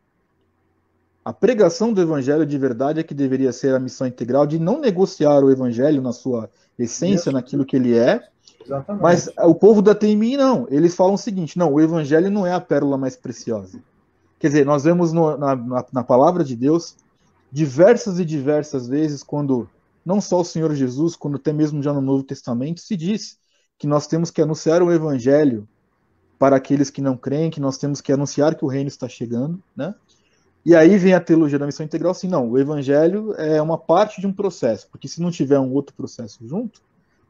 A pregação do evangelho de verdade é que deveria ser a missão integral de não negociar o evangelho na sua essência, naquilo que ele é, Exatamente. Mas o povo da TMI não. Eles falam o seguinte: não, o evangelho não é a pérola mais preciosa. Quer dizer, nós vemos na palavra de Deus diversas e diversas vezes, quando não só o Senhor Jesus, quando até mesmo já no Novo Testamento, se diz que nós temos que anunciar o evangelho para aqueles que não creem, que nós temos que anunciar que o reino está chegando, né? E aí vem a teologia da missão integral, assim, não, o evangelho é uma parte de um processo, porque se não tiver um outro processo junto,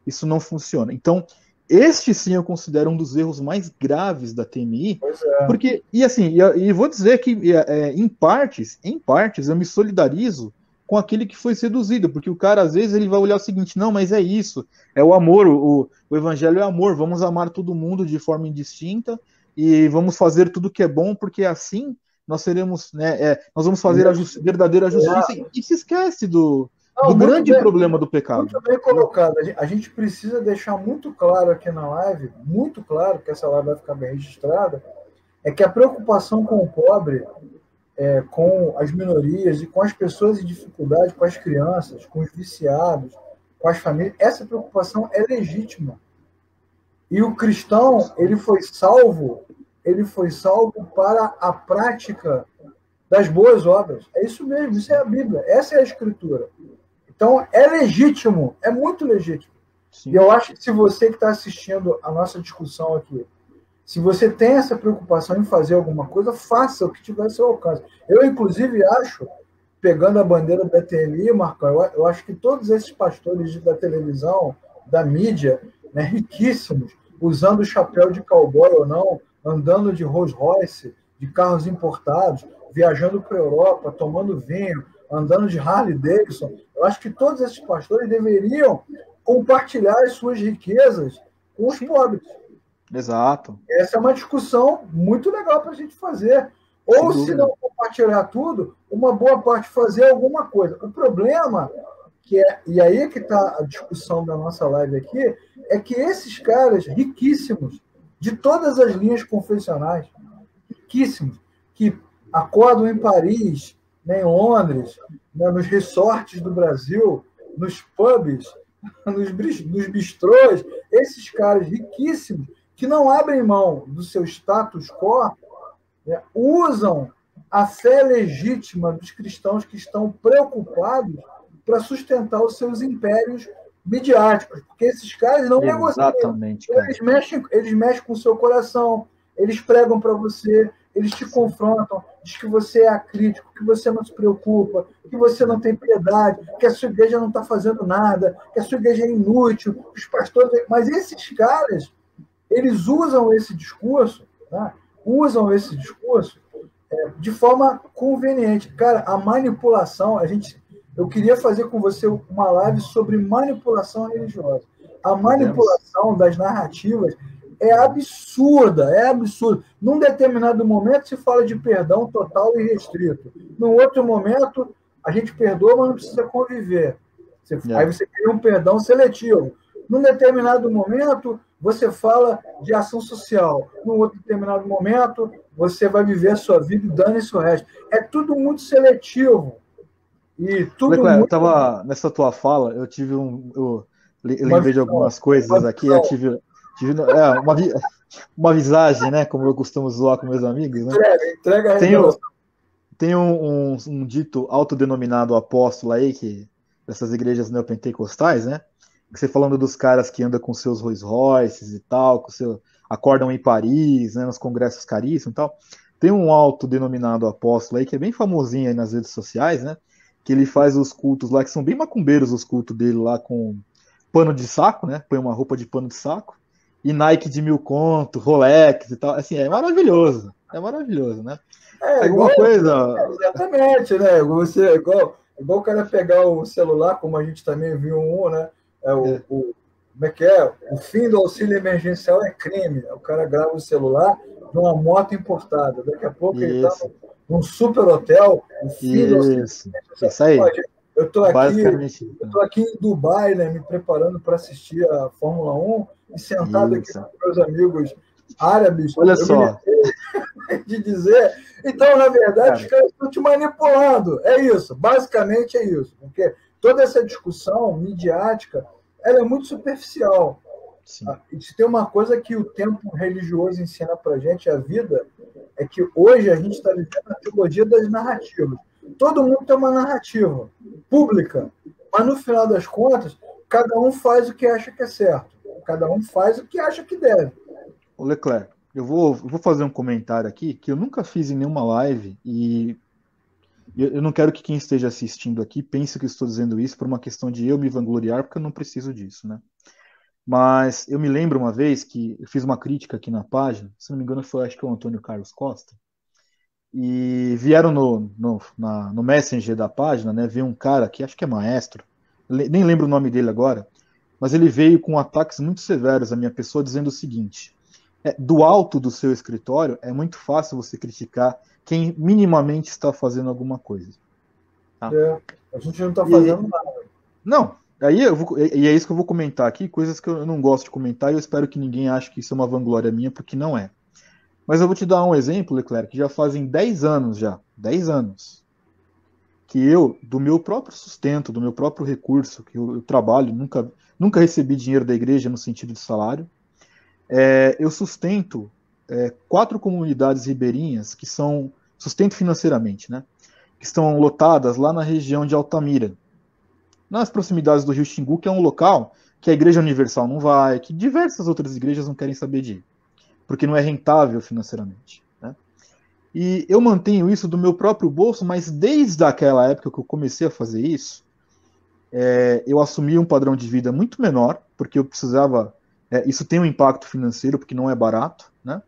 isso não funciona. Então, este sim eu considero um dos erros mais graves da TMI, Pois é. porque, e assim, e vou dizer que em partes, eu me solidarizo com aquele que foi seduzido, porque o cara às vezes ele vai olhar o seguinte: não, mas é isso, é o amor, o evangelho é amor, vamos amar todo mundo de forma indistinta e vamos fazer tudo que é bom, porque assim nós seremos, né, nós vamos fazer a verdadeira justiça, e se esquece do grande problema do pecado. Muito bem colocado. A gente precisa deixar muito claro aqui na live, muito claro, que essa live vai ficar bem registrada, é que a preocupação com o pobre, com as minorias e com as pessoas em dificuldade, com as crianças, com os viciados, com as famílias, essa preocupação é legítima. E o cristão, ele foi salvo para a prática das boas obras. É isso mesmo, isso é a Bíblia, essa é a Escritura. Então, é legítimo, é muito legítimo. Sim. E eu acho que se você que está assistindo a nossa discussão aqui, se você tem essa preocupação em fazer alguma coisa, faça o que tiver ao seu alcance. Eu, inclusive, acho, pegando a bandeira da TMI, Marcão, eu acho que todos esses pastores da televisão, da mídia, né, riquíssimos, usando o chapéu de cowboy ou não, andando de Rolls Royce, de carros importados, viajando para a Europa, tomando vinho, andando de Harley Davidson, eu acho que todos esses pastores deveriam compartilhar as suas riquezas com os pobres. Exato. Essa é uma discussão muito legal para a gente fazer. Ou, se não compartilhar tudo, uma boa parte fazer alguma coisa. O problema, e aí é que está a discussão da nossa live aqui, é que esses caras riquíssimos, de todas as linhas confessionais, riquíssimos, que acordam em Paris, né, em Londres, né, nos resorts do Brasil, nos pubs, nos bistrôs, esses caras riquíssimos, que não abrem mão do seu status quo, né, usam a fé legítima dos cristãos que estão preocupados para sustentar os seus impérios midiáticos, porque esses caras não negociam. Exatamente, cara. Eles mexem com o seu coração, eles pregam para você, eles te confrontam, diz que você é acrítico, que você não se preocupa, que você não tem piedade, que a sua igreja não está fazendo nada, que a sua igreja é inútil, os pastores... Mas esses caras, eles usam esse discurso, né? De forma conveniente. Cara, a manipulação, eu queria fazer com você uma live sobre manipulação religiosa. A manipulação das narrativas é absurda. Num determinado momento se fala de perdão total e restrito. Num outro momento, a gente perdoa, mas não precisa conviver. Aí você cria um perdão seletivo. Num determinado momento, você fala de ação social. Num outro determinado momento, você vai viver a sua vida e dane-se o resto. É tudo muito seletivo. E tudo Leclerc, muito... eu estava nessa tua fala, eu lembrei de algumas coisas aqui, eu tive uma visagem, né, como eu costumo zoar com meus amigos, né? Entrega a tem um dito autodenominado apóstolo aí, dessas igrejas neopentecostais, né? Que você falando dos caras que andam com seus Rolls Royces e tal, acordam em Paris, né, nos congressos caríssimos e tal. Tem um autodenominado apóstolo aí, que é bem famosinho aí nas redes sociais, né? Que ele faz os cultos lá, que são bem macumbeiros os cultos dele lá, com pano de saco, né? Põe uma roupa de pano de saco, e Nike de 1.000 conto, Rolex e tal. Assim, é maravilhoso, né? Alguma coisa... Exatamente, né? Igual o cara pegar o celular, como a gente também viu né? Como é que é? O fim do auxílio emergencial é crime. O cara grava o celular de uma moto importada. Daqui a pouco ele está num super hotel. O fim do auxílio emergencial. Isso aí. Eu estou aqui em Dubai, né, me preparando para assistir a Fórmula 1 e sentado aqui com meus amigos árabes. Olha só. De dizer. Então, na verdade, os caras estão te manipulando. É isso. Basicamente é isso. Porque toda essa discussão midiática, ela é muito superficial. Sim. E se tem uma coisa que o tempo religioso ensina para a gente, a vida, é que hoje a gente está vivendo a teologia das narrativas. Todo mundo tem uma narrativa pública, mas no final das contas, cada um faz o que acha que é certo. Cada um faz o que acha que deve. Ô Leclerc, eu vou fazer um comentário aqui que eu nunca fiz em nenhuma live e eu não quero que quem esteja assistindo aqui pense que eu estou dizendo isso por uma questão de eu me vangloriar, porque eu não preciso disso, né? Mas eu me lembro uma vez que eu fiz uma crítica aqui na página, se não me engano foi acho que o Antônio Carlos Costa, e vieram no Messenger da página, né, veio um cara que acho que é maestro, nem lembro o nome dele agora, mas ele veio com ataques muito severos à minha pessoa, dizendo o seguinte: do alto do seu escritório é muito fácil você criticar quem minimamente está fazendo alguma coisa. Tá? A gente não está fazendo nada. Não, aí e é isso que eu vou comentar aqui, coisas que eu não gosto de comentar e eu espero que ninguém ache que isso é uma vanglória minha, porque não é. Mas eu vou te dar um exemplo, Leclerc, que já fazem 10 anos já, 10 anos, que eu, do meu próprio sustento, do meu próprio recurso, que eu trabalho, nunca recebi dinheiro da igreja no sentido de salário, eu sustento 4 comunidades ribeirinhas que são, sustento financeiramente, né, que estão lotadas lá na região de Altamira, nas proximidades do Rio Xingu, que é um local que a Igreja Universal não vai, que diversas outras igrejas não querem saber de ir, porque não é rentável financeiramente. Né? E eu mantenho isso do meu próprio bolso, mas desde aquela época que eu comecei a fazer isso, eu assumi um padrão de vida muito menor, porque eu precisava. Isso tem um impacto financeiro, porque não é barato, né?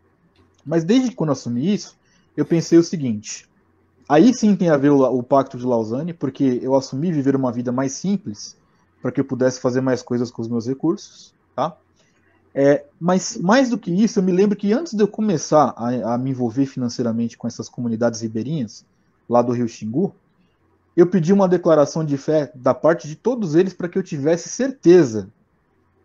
Mas desde quando eu assumi isso, eu pensei o seguinte: aí sim tem a ver o Pacto de Lausanne, porque eu assumi viver uma vida mais simples, para que eu pudesse fazer mais coisas com os meus recursos, tá? Mas mais do que isso, eu me lembro que antes de eu começar a me envolver financeiramente com essas comunidades ribeirinhas, lá do Rio Xingu, eu pedi uma declaração de fé da parte de todos eles para que eu tivesse certeza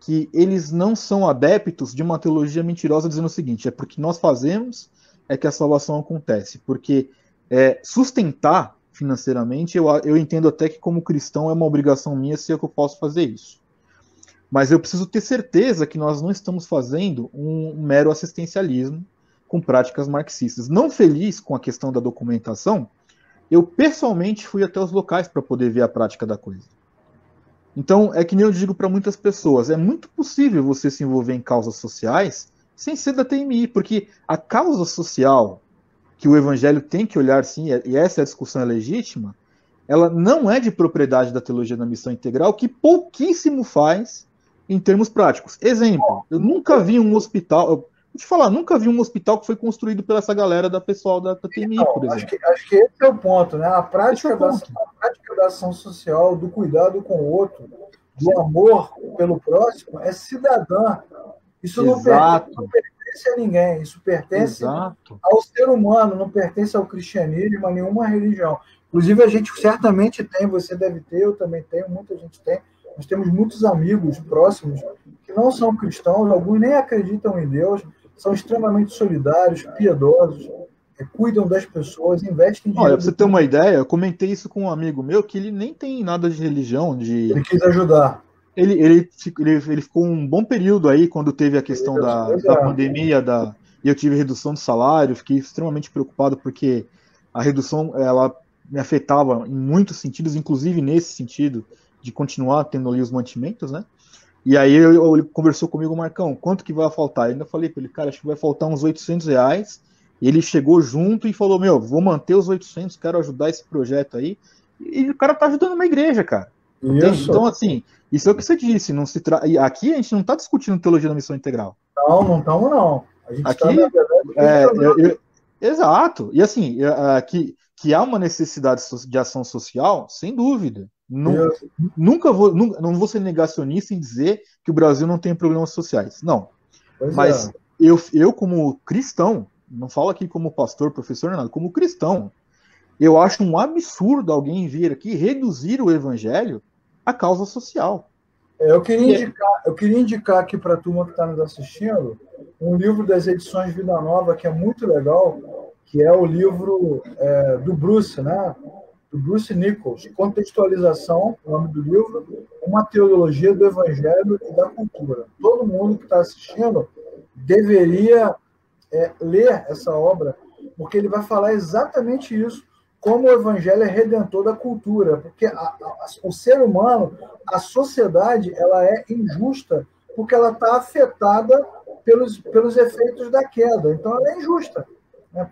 que eles não são adeptos de uma teologia mentirosa dizendo o seguinte: é porque nós fazemos é que a salvação acontece. Porque sustentar financeiramente, eu entendo até que como cristão é uma obrigação minha se eu posso fazer isso. Mas eu preciso ter certeza que nós não estamos fazendo um mero assistencialismo com práticas marxistas. Não feliz com a questão da documentação, eu pessoalmente fui até os locais para poder ver a prática da coisa. Então, é que nem eu digo para muitas pessoas, é muito possível você se envolver em causas sociais sem ser da TMI, porque a causa social que o evangelho tem que olhar, sim, e essa discussão é legítima, ela não é de propriedade da teologia da missão integral, que pouquíssimo faz em termos práticos. Exemplo, eu nunca vi um hospital, vou te falar, nunca vi um hospital que foi construído pela essa galera da pessoal da TMI, por exemplo. Acho que esse é o ponto, né? A prática da ação social, do cuidado com o outro, do amor pelo próximo, é cidadã. Isso não pertence a ninguém, isso pertence ao ser humano, não pertence ao cristianismo, a nenhuma religião. Inclusive, a gente certamente tem, você deve ter, eu também tenho, muita gente tem. Nós temos muitos amigos próximos que não são cristãos, alguns nem acreditam em Deus, são extremamente solidários, piedosos, cuidam das pessoas, investem em dinheiro. Olha, para você ter uma ideia, eu comentei isso com um amigo meu que ele nem tem nada de religião. Ele quis ajudar. Ele ficou um bom período aí quando teve a questão da pandemia, e eu tive redução de salário, fiquei extremamente preocupado porque a redução ela me afetava em muitos sentidos, inclusive nesse sentido de continuar tendo ali os mantimentos, né? E aí ele conversou comigo, Marcão, quanto que vai faltar? Eu ainda falei para ele, cara, acho que vai faltar uns R$800. E ele chegou junto e falou, vou manter os 800, quero ajudar esse projeto aí. E o cara tá ajudando uma igreja, cara. Então, assim, isso é o que você disse. Aqui a gente não tá discutindo teologia da missão integral. Não estamos, não. A gente aqui, exato. E assim, que há uma necessidade de ação social, sem dúvida. Não vou ser negacionista em dizer que o Brasil não tem problemas sociais. Não. Mas eu, como cristão, não falo aqui como pastor, professor, nada, como cristão, eu acho um absurdo alguém vir aqui reduzir o evangelho à causa social. Eu queria indicar aqui para a turma que está nos assistindo um livro das edições Vida Nova, que é muito legal, que é o livro do Bruce, né? do Bruce Nichols, Contextualização, o nome do livro, uma teologia do evangelho e da cultura. Todo mundo que está assistindo deveria ler essa obra, porque ele vai falar exatamente isso, como o evangelho é redentor da cultura, porque o ser humano, a sociedade, ela é injusta, porque ela está afetada pelos efeitos da queda, então ela é injusta.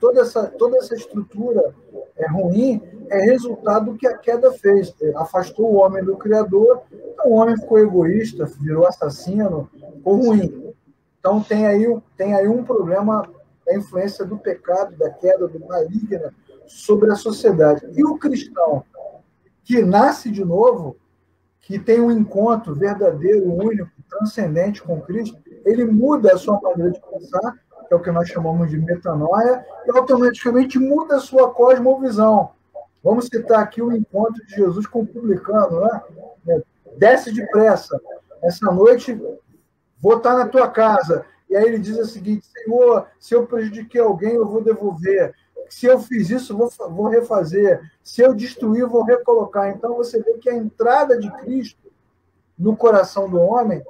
Toda essa estrutura ruim é resultado do que a queda fez. Afastou o homem do Criador, então o homem ficou egoísta, virou assassino, ficou ruim. Então tem aí um problema da influência do pecado, da queda, do maligno sobre a sociedade. E o cristão que nasce de novo, que tem um encontro verdadeiro, único, transcendente com Cristo, ele muda a sua maneira de pensar, que é o que nós chamamos de metanoia, e automaticamente muda a sua cosmovisão. Vamos citar aqui o encontro de Jesus com o publicano, né? Desce depressa, essa noite vou estar na tua casa. E aí ele diz o seguinte: Senhor, se eu prejudiquei alguém, eu vou devolver. Se eu fiz isso, vou refazer. Se eu destruir, vou recolocar. Então você vê que a entrada de Cristo no coração do homem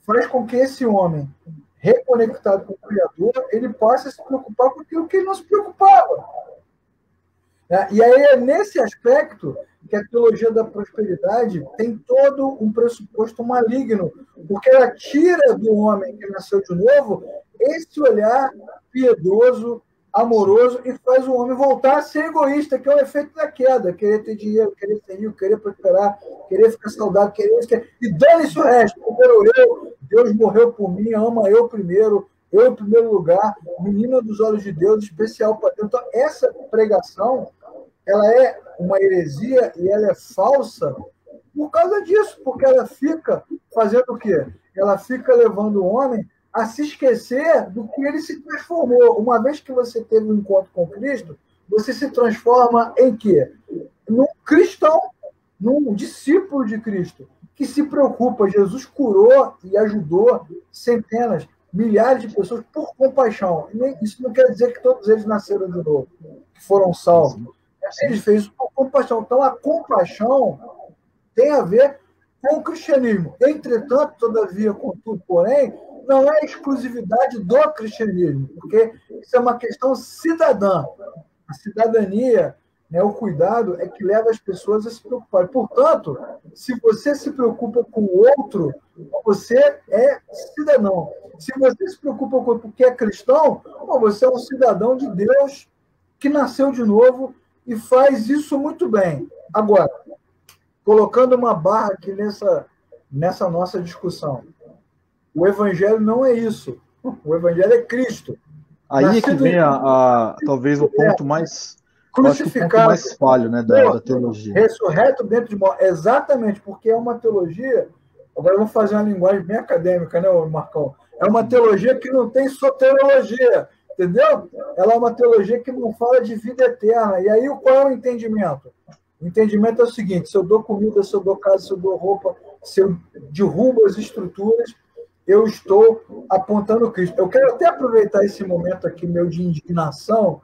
faz com que esse homem, reconectado com o Criador, ele possa se preocupar com aquilo que ele não se preocupava. E aí é nesse aspecto que a teologia da prosperidade tem todo um pressuposto maligno, porque ela tira do homem que nasceu de novo esse olhar piedoso, amoroso, e faz o homem voltar a ser egoísta, que é o efeito da queda: querer ter dinheiro, querer ser rico, querer prosperar, querer ficar saudável, e dane-se o resto. Primeiro eu, Deus morreu por mim, ama eu primeiro em primeiro lugar, menina dos olhos de Deus, especial para Deus. Então, essa pregação, ela é uma heresia e ela é falsa por causa disso, porque ela fica fazendo o quê? Ela fica levando o homem a se esquecer do que ele se transformou. Uma vez que você teve um encontro com Cristo, você se transforma em quê? Num cristão, num discípulo de Cristo, que se preocupa. Jesus curou e ajudou centenas, milhares de pessoas por compaixão. Isso não quer dizer que todos eles nasceram de novo, que foram salvos. Ele fez isso por compaixão. Então, a compaixão tem a ver com o cristianismo. Entretanto, todavia, contudo, porém, não é exclusividade do cristianismo, porque isso é uma questão cidadã. A cidadania, né, o cuidado, é que leva as pessoas a se preocuparem. Portanto, se você se preocupa com o outro, você é cidadão. Se você se preocupa com o que é cristão, você é um cidadão de Deus que nasceu de novo e faz isso muito bem. Agora, colocando uma barra aqui nessa nossa discussão, o evangelho não é isso. O evangelho é Cristo. Aí é que vem talvez o ponto mais crucificado, mais falho, né, da teologia. Ressurreto dentro de morte. Exatamente, porque é uma teologia. Agora vamos fazer uma linguagem bem acadêmica, né, Marcão? É uma teologia que não tem soteriologia, entendeu? Ela é uma teologia que não fala de vida eterna. E aí, qual é o entendimento? O entendimento é o seguinte: se eu dou comida, se eu dou casa, se eu dou roupa, se eu derrubo as estruturas, eu estou apontando Cristo. Eu quero até aproveitar esse momento aqui, meu, de indignação,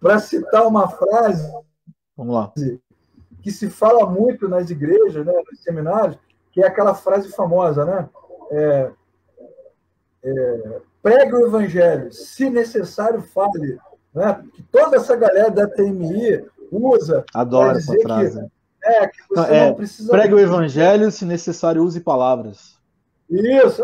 para citar uma frase. Vamos lá. Que se fala muito nas igrejas, né, nos seminários, que é aquela frase famosa, né? Pregue o evangelho, se necessário, fale. Né? Que toda essa galera da TMI usa. Adoro essa frase. Que você não precisa... Pregue o evangelho, se necessário, use palavras. Isso,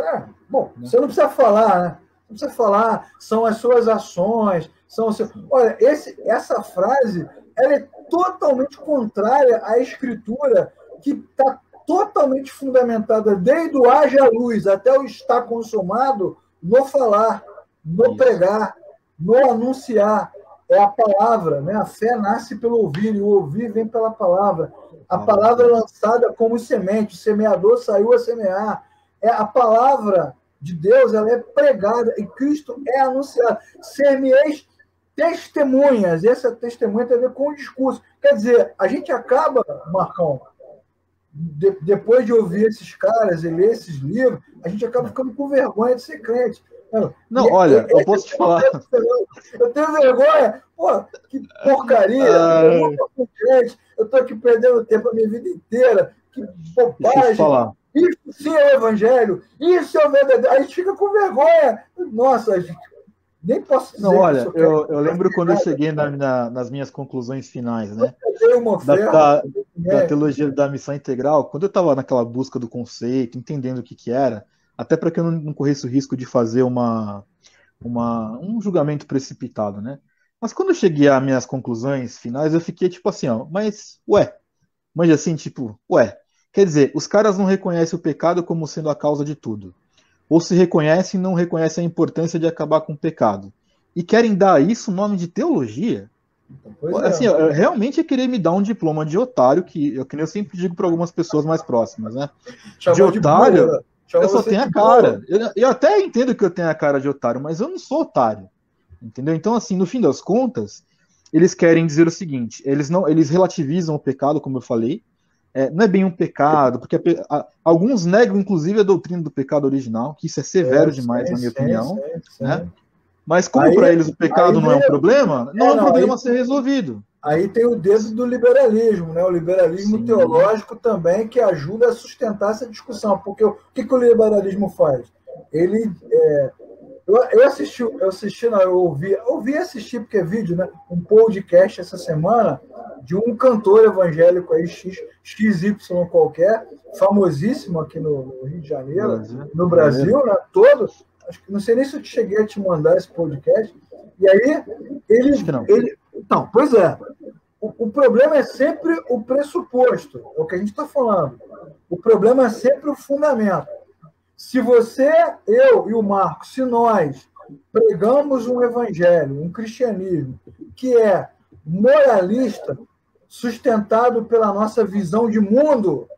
Bom, você não precisa falar, né? Não precisa falar, são as suas ações, são os seus... Olha, essa frase, ela é totalmente contrária à escritura, que está totalmente fundamentada desde o haja luz até o está consumado, no falar, no pregar, no anunciar. É a palavra, né? A fé nasce pelo ouvir, e o ouvir vem pela palavra. A palavra é lançada como semente, o semeador saiu a semear. A palavra de Deus, ela é pregada, e Cristo é anunciado. Ser-me-eis testemunhas, e essa testemunha tem a ver com o discurso. Quer dizer, a gente acaba, Marcão, depois de ouvir esses caras e ler esses livros, a gente acaba ficando com vergonha de ser crente. Não, olha, eu posso te falar. Eu tenho vergonha. Pô, que porcaria. Eu estou aqui perdendo tempo a minha vida inteira. Que bobagem. Deixa eu te falar. Isso sim é o evangelho. Isso é o verdadeiro. A gente fica com vergonha. Nossa, gente, nem posso dizer. Não, olha, eu lembro quando eu cheguei nas minhas conclusões finais, né? Da teologia da missão integral, quando eu estava naquela busca do conceito, entendendo o que era, até para que eu não corresse o risco de fazer um julgamento precipitado, né? Mas quando eu cheguei às minhas conclusões finais, eu fiquei tipo assim, ó, mas assim, tipo, quer dizer, os caras não reconhecem o pecado como sendo a causa de tudo. Ou se reconhecem e não reconhecem a importância de acabar com o pecado. E querem dar isso o nome de teologia? Assim, realmente é querer me dar um diploma de otário, que eu sempre digo para algumas pessoas mais próximas, né? De otário, eu só tenho a cara. Eu até entendo que eu tenho a cara de otário, mas eu não sou otário. Entendeu? Então, assim, no fim das contas, eles querem dizer o seguinte: eles relativizam o pecado, como eu falei. Não é bem um pecado, porque alguns negam, inclusive, a doutrina do pecado original, que isso é severo demais, na minha opinião. Né? Mas como para eles o pecado não é um problema, não é um problema a ser resolvido. Aí tem o dedo do liberalismo, né? O liberalismo teológico também, que ajuda a sustentar essa discussão. Porque o que o liberalismo faz? Ele... Eu ouvi assistir, porque é vídeo, né? Um podcast essa semana de um cantor evangélico aí, XY qualquer, famosíssimo aqui no Rio de Janeiro, no Brasil, né? Todo. Não sei nem se eu cheguei a te mandar esse podcast. E aí, Não, pois é. O problema é sempre o pressuposto, é o que a gente está falando. O problema é sempre o fundamento. Se você, eu e o Marco, se nós pregamos um evangelho, um cristianismo, que é moralista, sustentado pela nossa visão de mundo,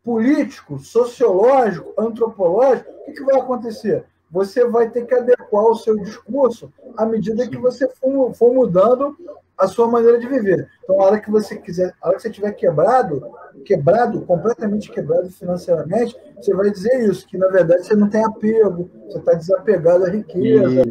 político, sociológico, antropológico, o que vai acontecer? Você vai ter que adequar o seu discurso à medida que você for mudando a sua maneira de viver. Então, a hora que você estiver quebrado, completamente quebrado financeiramente, você vai dizer isso, que na verdade você não tem apego, você está desapegado à riqueza.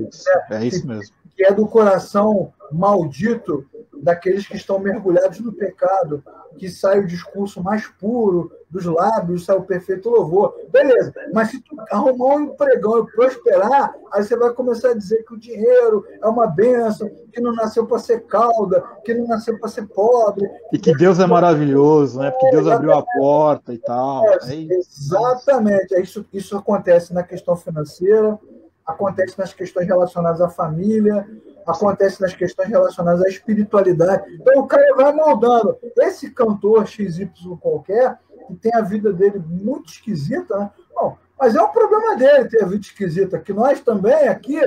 É isso mesmo. Que é do coração maldito daqueles que estão mergulhados no pecado, que sai o discurso mais puro dos lábios, sai o perfeito louvor. Beleza, mas se tu arrumar um empregão e prosperar, aí você vai começar a dizer que o dinheiro é uma bênção, que não nasceu para ser cauda, que não nasceu para ser pobre. E que Deus é maravilhoso, né? Porque Deus abriu a porta e tal. Exatamente. Isso acontece na questão financeira, acontece nas questões relacionadas à família, acontece nas questões relacionadas à espiritualidade. Então o cara vai moldando. Esse cantor XY qualquer, que tem a vida dele muito esquisita, né? Bom, mas é um problema dele ter a vida esquisita, que nós também aqui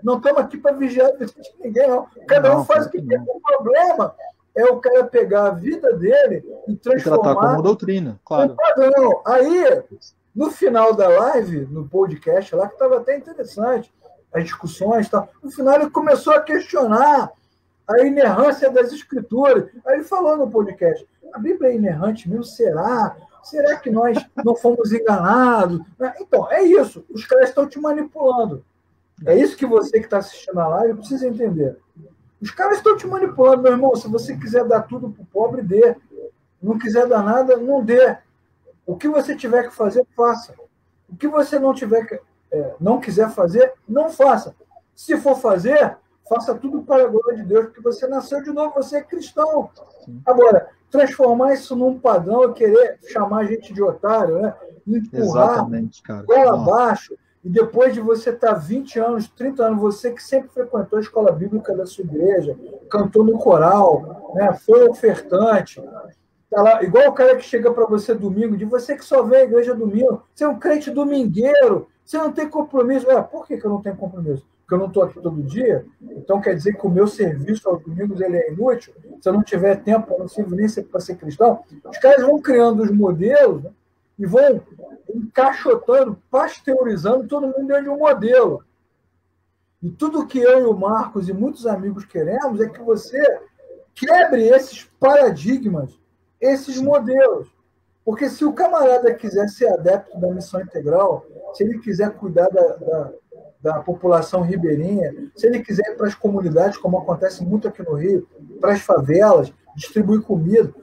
não estamos aqui para vigiar a vida de ninguém, não. Cada um faz o que tem. O problema é o cara pegar a vida dele e transformar... tratar como doutrina, claro. Padrão. Aí, no final da live, no podcast lá, que estava até interessante, as discussões, tá? No final ele começou a questionar a inerrância das escrituras. Aí ele falou no podcast, a Bíblia é inerrante mesmo? Será? Será que nós não fomos enganados? Então, é isso. Os caras estão te manipulando. É isso que você que está assistindo a live precisa entender. Os caras estão te manipulando, meu irmão. Se você quiser dar tudo para o pobre, dê. Não quiser dar nada, não dê. O que você tiver que fazer, faça. O que você não quiser fazer, não faça. Se for fazer, faça tudo para a glória de Deus, porque você nasceu de novo, você é cristão. Agora, transformar isso num padrão e querer chamar a gente de otário, né? Empurrar goela abaixo, e depois de você estar 20 anos, 30 anos, você que sempre frequentou a escola bíblica da sua igreja, cantou no coral, né? Foi ofertante, tá lá, igual o cara que chega para você domingo, de você que só vê a igreja domingo, você é um crente domingueiro, você não tem compromisso. Por que eu não tenho compromisso? Porque eu não estou aqui todo dia? Então quer dizer que o meu serviço aos domingos ele é inútil? Se eu não tiver tempo, eu não sirvo nem para ser cristão? Os caras vão criando os modelos, né, e vão encaixotando, pasteurizando todo mundo dentro de um modelo. E tudo que eu e o Marcos e muitos amigos queremos é que você quebre esses paradigmas, esses modelos. Porque se o camarada quiser ser adepto da missão integral, se ele quiser cuidar da população ribeirinha, se ele quiser ir para as comunidades, como acontece muito aqui no Rio, para as favelas, distribuir comida,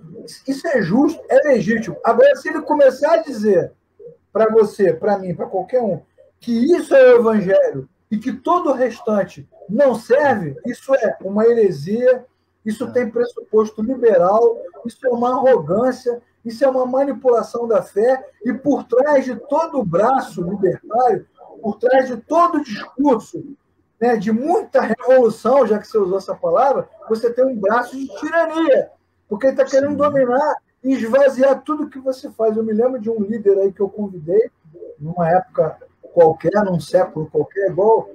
isso é justo, é legítimo. Agora, se ele começar a dizer para você, para mim, para qualquer um, que isso é o evangelho e que todo o restante não serve, isso é uma heresia, isso tem pressuposto liberal, isso é uma arrogância, isso é uma manipulação da fé, e por trás de todo o braço libertário, por trás de todo o discurso, né, de muita revolução, já que você usou essa palavra, você tem um braço de tirania, porque ele está querendo dominar e esvaziar tudo que você faz. Eu me lembro de um líder aí que eu convidei, numa época qualquer, num século qualquer, igual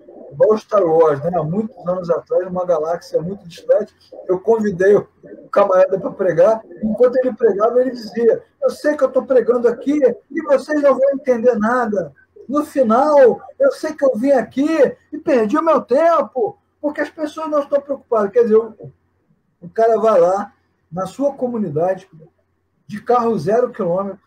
Star Wars, né? Há muitos anos atrás, numa galáxia muito distante, eu convidei o camarada para pregar, e enquanto ele pregava, ele dizia: eu sei que eu estou pregando aqui e vocês não vão entender nada. No final, eu sei que eu vim aqui e perdi o meu tempo, porque as pessoas não estão preocupadas. Quer dizer, o cara vai lá, na sua comunidade, de carro 0 quilômetro,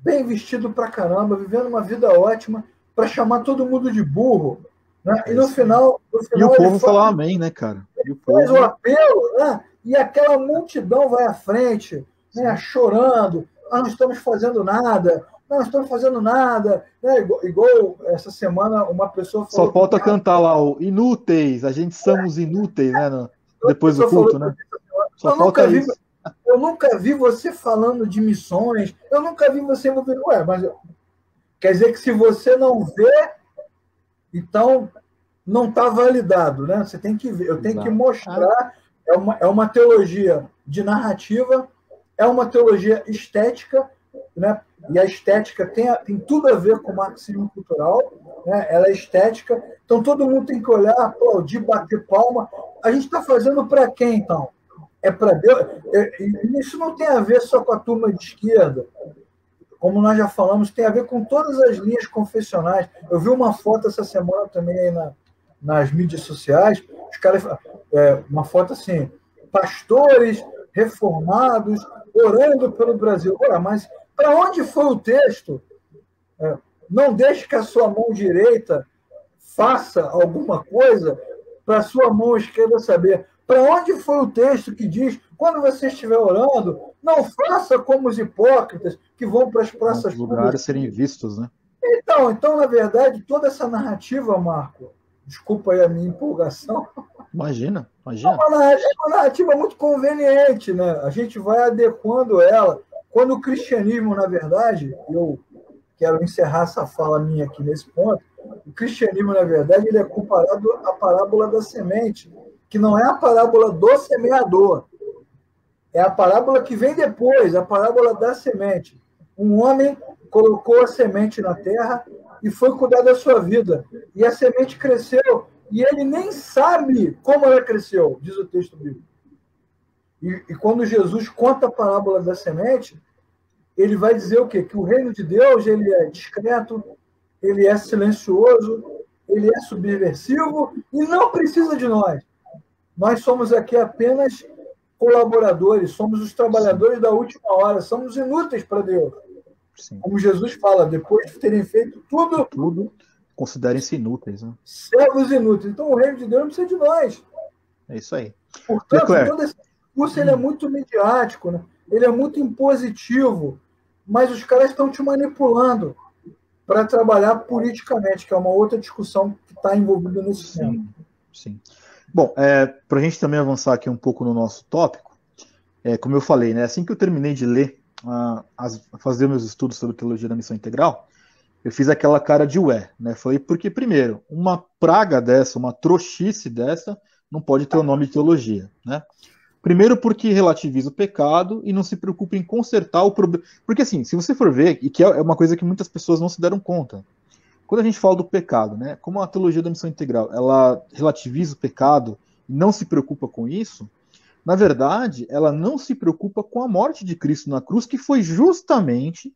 bem vestido pra caramba, vivendo uma vida ótima, para chamar todo mundo de burro. Né? E no final e o povo fala amém, né, cara? Ele faz o apelo, né? E aquela multidão vai à frente, né? Chorando: nós não estamos fazendo nada, nós não estamos fazendo nada. Né? Igual essa semana uma pessoa falou... Só falta cantar lá o inúteis, a gente somos inúteis, né? Depois do culto, né? Só falta isso. Eu nunca vi você falando de missões, eu nunca vi você envolvido. Ué, mas quer dizer que se você não vê, então não está validado, né? Você tem que ver, eu tenho que mostrar. É uma teologia de narrativa, é uma teologia estética, né? E a estética tem tudo a ver com o marxismo cultural, né? Ela é estética, então todo mundo tem que olhar, aplaudir, bater palma. A gente está fazendo para quem, então? É para Deus? Isso não tem a ver só com a turma de esquerda. Como nós já falamos, tem a ver com todas as linhas confessionais. Eu vi uma foto essa semana também aí nas mídias sociais, os caras, uma foto assim: pastores reformados orando pelo Brasil. Ué, mas para onde foi o texto? Não deixe que a sua mão direita faça alguma coisa para a sua mão esquerda saber. Para onde foi o texto que diz: quando você estiver orando, não faça como os hipócritas que vão para as praças públicas, lugares serem vistos, né? Então, na verdade, toda essa narrativa, Marco, desculpa aí a minha empolgação. Imagina. É uma narrativa muito conveniente, né? A gente vai adequando ela. Quando o cristianismo, na verdade, eu quero encerrar essa fala minha aqui nesse ponto, o cristianismo, na verdade, ele é comparado à parábola da semente, que não é a parábola do semeador, é a parábola que vem depois, a parábola da semente. Um homem colocou a semente na terra e foi cuidar da sua vida. E a semente cresceu, e ele nem sabe como ela cresceu, diz o texto bíblico. E quando Jesus conta a parábola da semente, ele vai dizer o quê? Que o reino de Deus, ele é discreto, ele é silencioso, ele é subversivo e não precisa de nós. Nós somos aqui apenas colaboradores, somos os trabalhadores da última hora, somos inúteis para Deus. Sim. Como Jesus fala, depois de terem feito tudo, considerem-se inúteis. Né? Servos inúteis. Então o reino de Deus não precisa de nós. É isso aí. Portanto, todo esse discurso ele é muito midiático, né? Ele é muito impositivo, mas os caras estão te manipulando para trabalhar politicamente, que é uma outra discussão que está envolvida nesse tema. Sim. Bom, para a gente também avançar aqui um pouco no nosso tópico, como eu falei, né, assim que eu terminei de ler, fazer meus estudos sobre teologia da missão integral, eu fiz aquela cara de ué, né? Falei, porque primeiro, uma praga dessa, uma trouxice dessa, não pode ter o nome de teologia, né? Primeiro porque relativiza o pecado e não se preocupa em consertar o problema. Porque assim, se você for ver, e que é uma coisa que muitas pessoas não se deram conta, quando a gente fala do pecado, né, como a teologia da missão integral, ela relativiza o pecado e não se preocupa com isso, na verdade, ela não se preocupa com a morte de Cristo na cruz, que foi justamente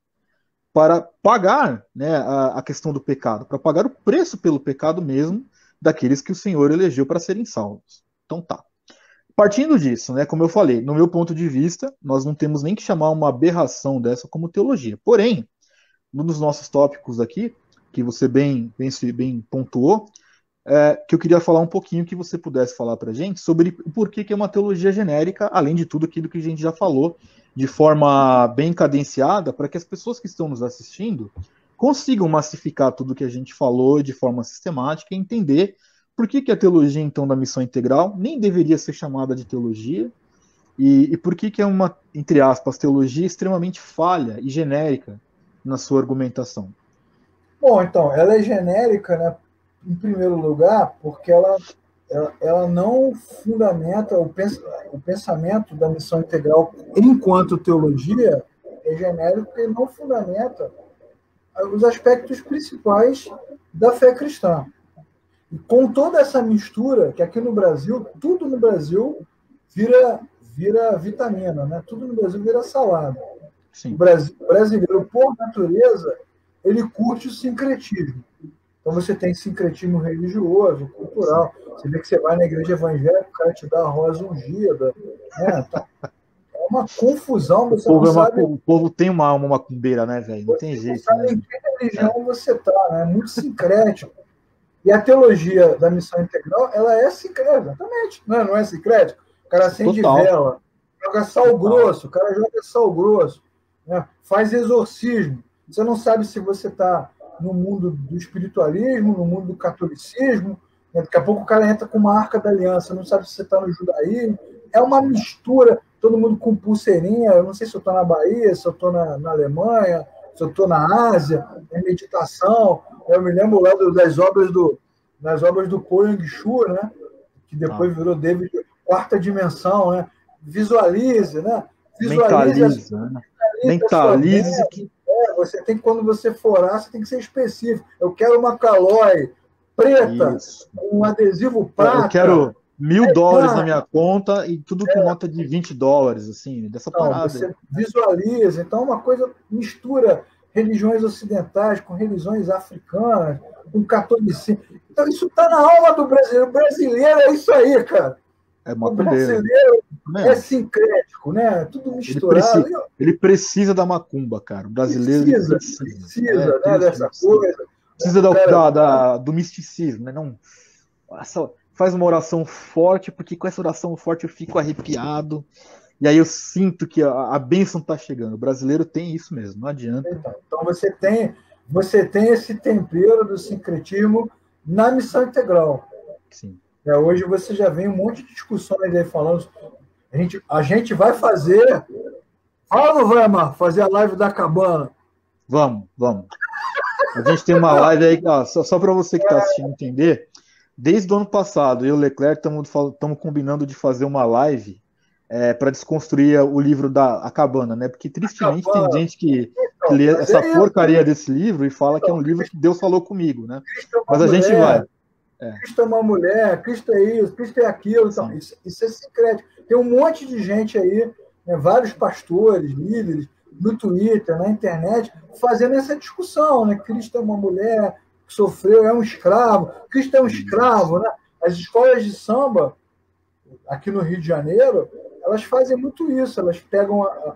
para pagar, né, a questão do pecado, para pagar o preço pelo pecado mesmo daqueles que o Senhor elegeu para serem salvos. Então tá. Partindo disso, né, como eu falei, no meu ponto de vista, nós não temos nem que chamar uma aberração dessa como teologia. Porém, um dos nossos tópicos aqui, que você bem pontuou, que eu queria falar um pouquinho, que você pudesse falar para a gente sobre o porquê que é uma teologia genérica, além de tudo aquilo que a gente já falou, de forma bem cadenciada, para que as pessoas que estão nos assistindo consigam massificar tudo que a gente falou de forma sistemática e entender por que, que a teologia, então, da missão integral nem deveria ser chamada de teologia, e por que, que é uma, entre aspas, teologia extremamente falha e genérica na sua argumentação. Bom, então, ela é genérica, né, em primeiro lugar, porque ela não fundamenta o pensamento da missão integral enquanto teologia, é genérico porque não fundamenta os aspectos principais da fé cristã. E com toda essa mistura, que aqui no Brasil, tudo no Brasil vira vitamina, né? Tudo no Brasil vira salada. Sim. O brasileiro, por natureza, ele curte o sincretismo. Então você tem sincretismo religioso, cultural. Você vê que você vai na igreja evangélica, o cara te dá a rosa ungida. Né? Então, é uma confusão. Você não sabe... O povo tem uma alma macumbeira, né, velho? Não tem jeito. Você não sabe em que religião você está, né? É muito sincrético. E a teologia da missão integral, ela é sincrética, exatamente. Não é sincrética? O cara acende vela, joga sal grosso, o cara joga sal grosso, né? Faz exorcismo. Você não sabe se você está no mundo do espiritualismo, no mundo do catolicismo, né? Daqui a pouco o cara entra com uma arca da aliança, não sabe se você está no judaísmo. É uma mistura, todo mundo com pulseirinha. Eu não sei se eu estou na Bahia, se eu estou na Alemanha, se eu estou na Ásia, é meditação. Eu me lembro lá das obras do Paul Yang-Shu, né? Que depois virou David, quarta dimensão, né? Visualize, né? Mentalize que... você tem que, quando você for lá, você tem que ser específico. Eu quero uma calói preta, com um adesivo prata. Eu quero $1.000 na minha conta e tudo com nota de $20, assim, dessa parada. Você visualiza. Então, uma coisa mistura religiões ocidentais com religiões africanas, com catolicismo. Então, isso está na alma do brasileiro. O brasileiro é isso aí, cara. O brasileiro é sincrético, né? Tudo misturado. Ele precisa da macumba, cara. O brasileiro precisa né, dessa coisa. Precisa do misticismo, né? Não, faz uma oração forte, porque com essa oração forte eu fico arrepiado. E aí eu sinto que a bênção está chegando. O brasileiro tem isso mesmo, não adianta. Então você tem esse tempero do sincretismo na missão integral. Sim. Hoje você já vem um monte de discussões aí falando. A gente vai fazer. Fala, não vai, Amar, fazer a live da cabana. Vamos. A gente tem uma live aí, ó, só para você que está assistindo entender. Desde o ano passado, eu e o Leclerc estamos combinando de fazer uma live para desconstruir o livro da Cabana, né? Porque tristemente tem gente que lê essa porcaria desse livro e fala que é um livro que Deus falou comigo, né? Mas a gente vai. Cristo é uma mulher, Cristo é isso, Cristo é aquilo. Então, isso é secreto. Tem um monte de gente aí, né, vários pastores, líderes, no Twitter, na internet, fazendo essa discussão, né? Cristo é uma mulher que sofreu, é um escravo. Cristo é um escravo, né? As escolas de samba, aqui no Rio de Janeiro, elas fazem muito isso. Elas pegam a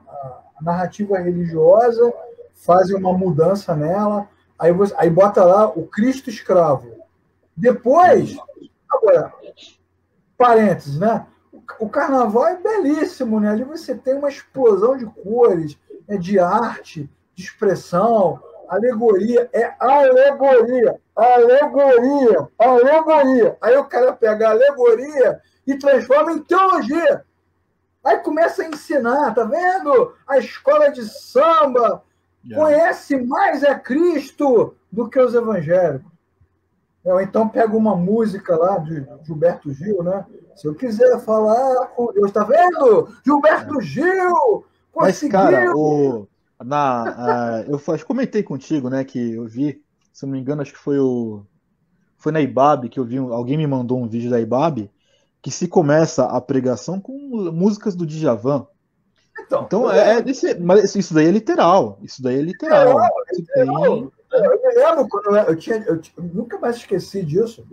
narrativa religiosa, fazem uma mudança nela, aí bota lá o Cristo escravo. Depois, agora, parênteses, né? O carnaval é belíssimo, né? Ali você tem uma explosão de cores, né? De arte, de expressão, alegoria. É alegoria. Aí o cara pega a alegoria e transforma em teologia. Aí começa a ensinar, tá vendo? A escola de samba conhece mais a Cristo do que os evangélicos. Ou então pega uma música lá de Gilberto Gil, né? Se eu quiser falar com Deus, tá vendo? Gilberto Gil conseguiu! Mas, cara, eu comentei contigo, né, que eu vi, se eu não me engano, acho que foi na IBAB que eu vi, alguém me mandou um vídeo da IBAB, que se começa a pregação com músicas do Djavan. Então mas isso daí é literal. Eu me lembro quando eu nunca mais esqueci disso.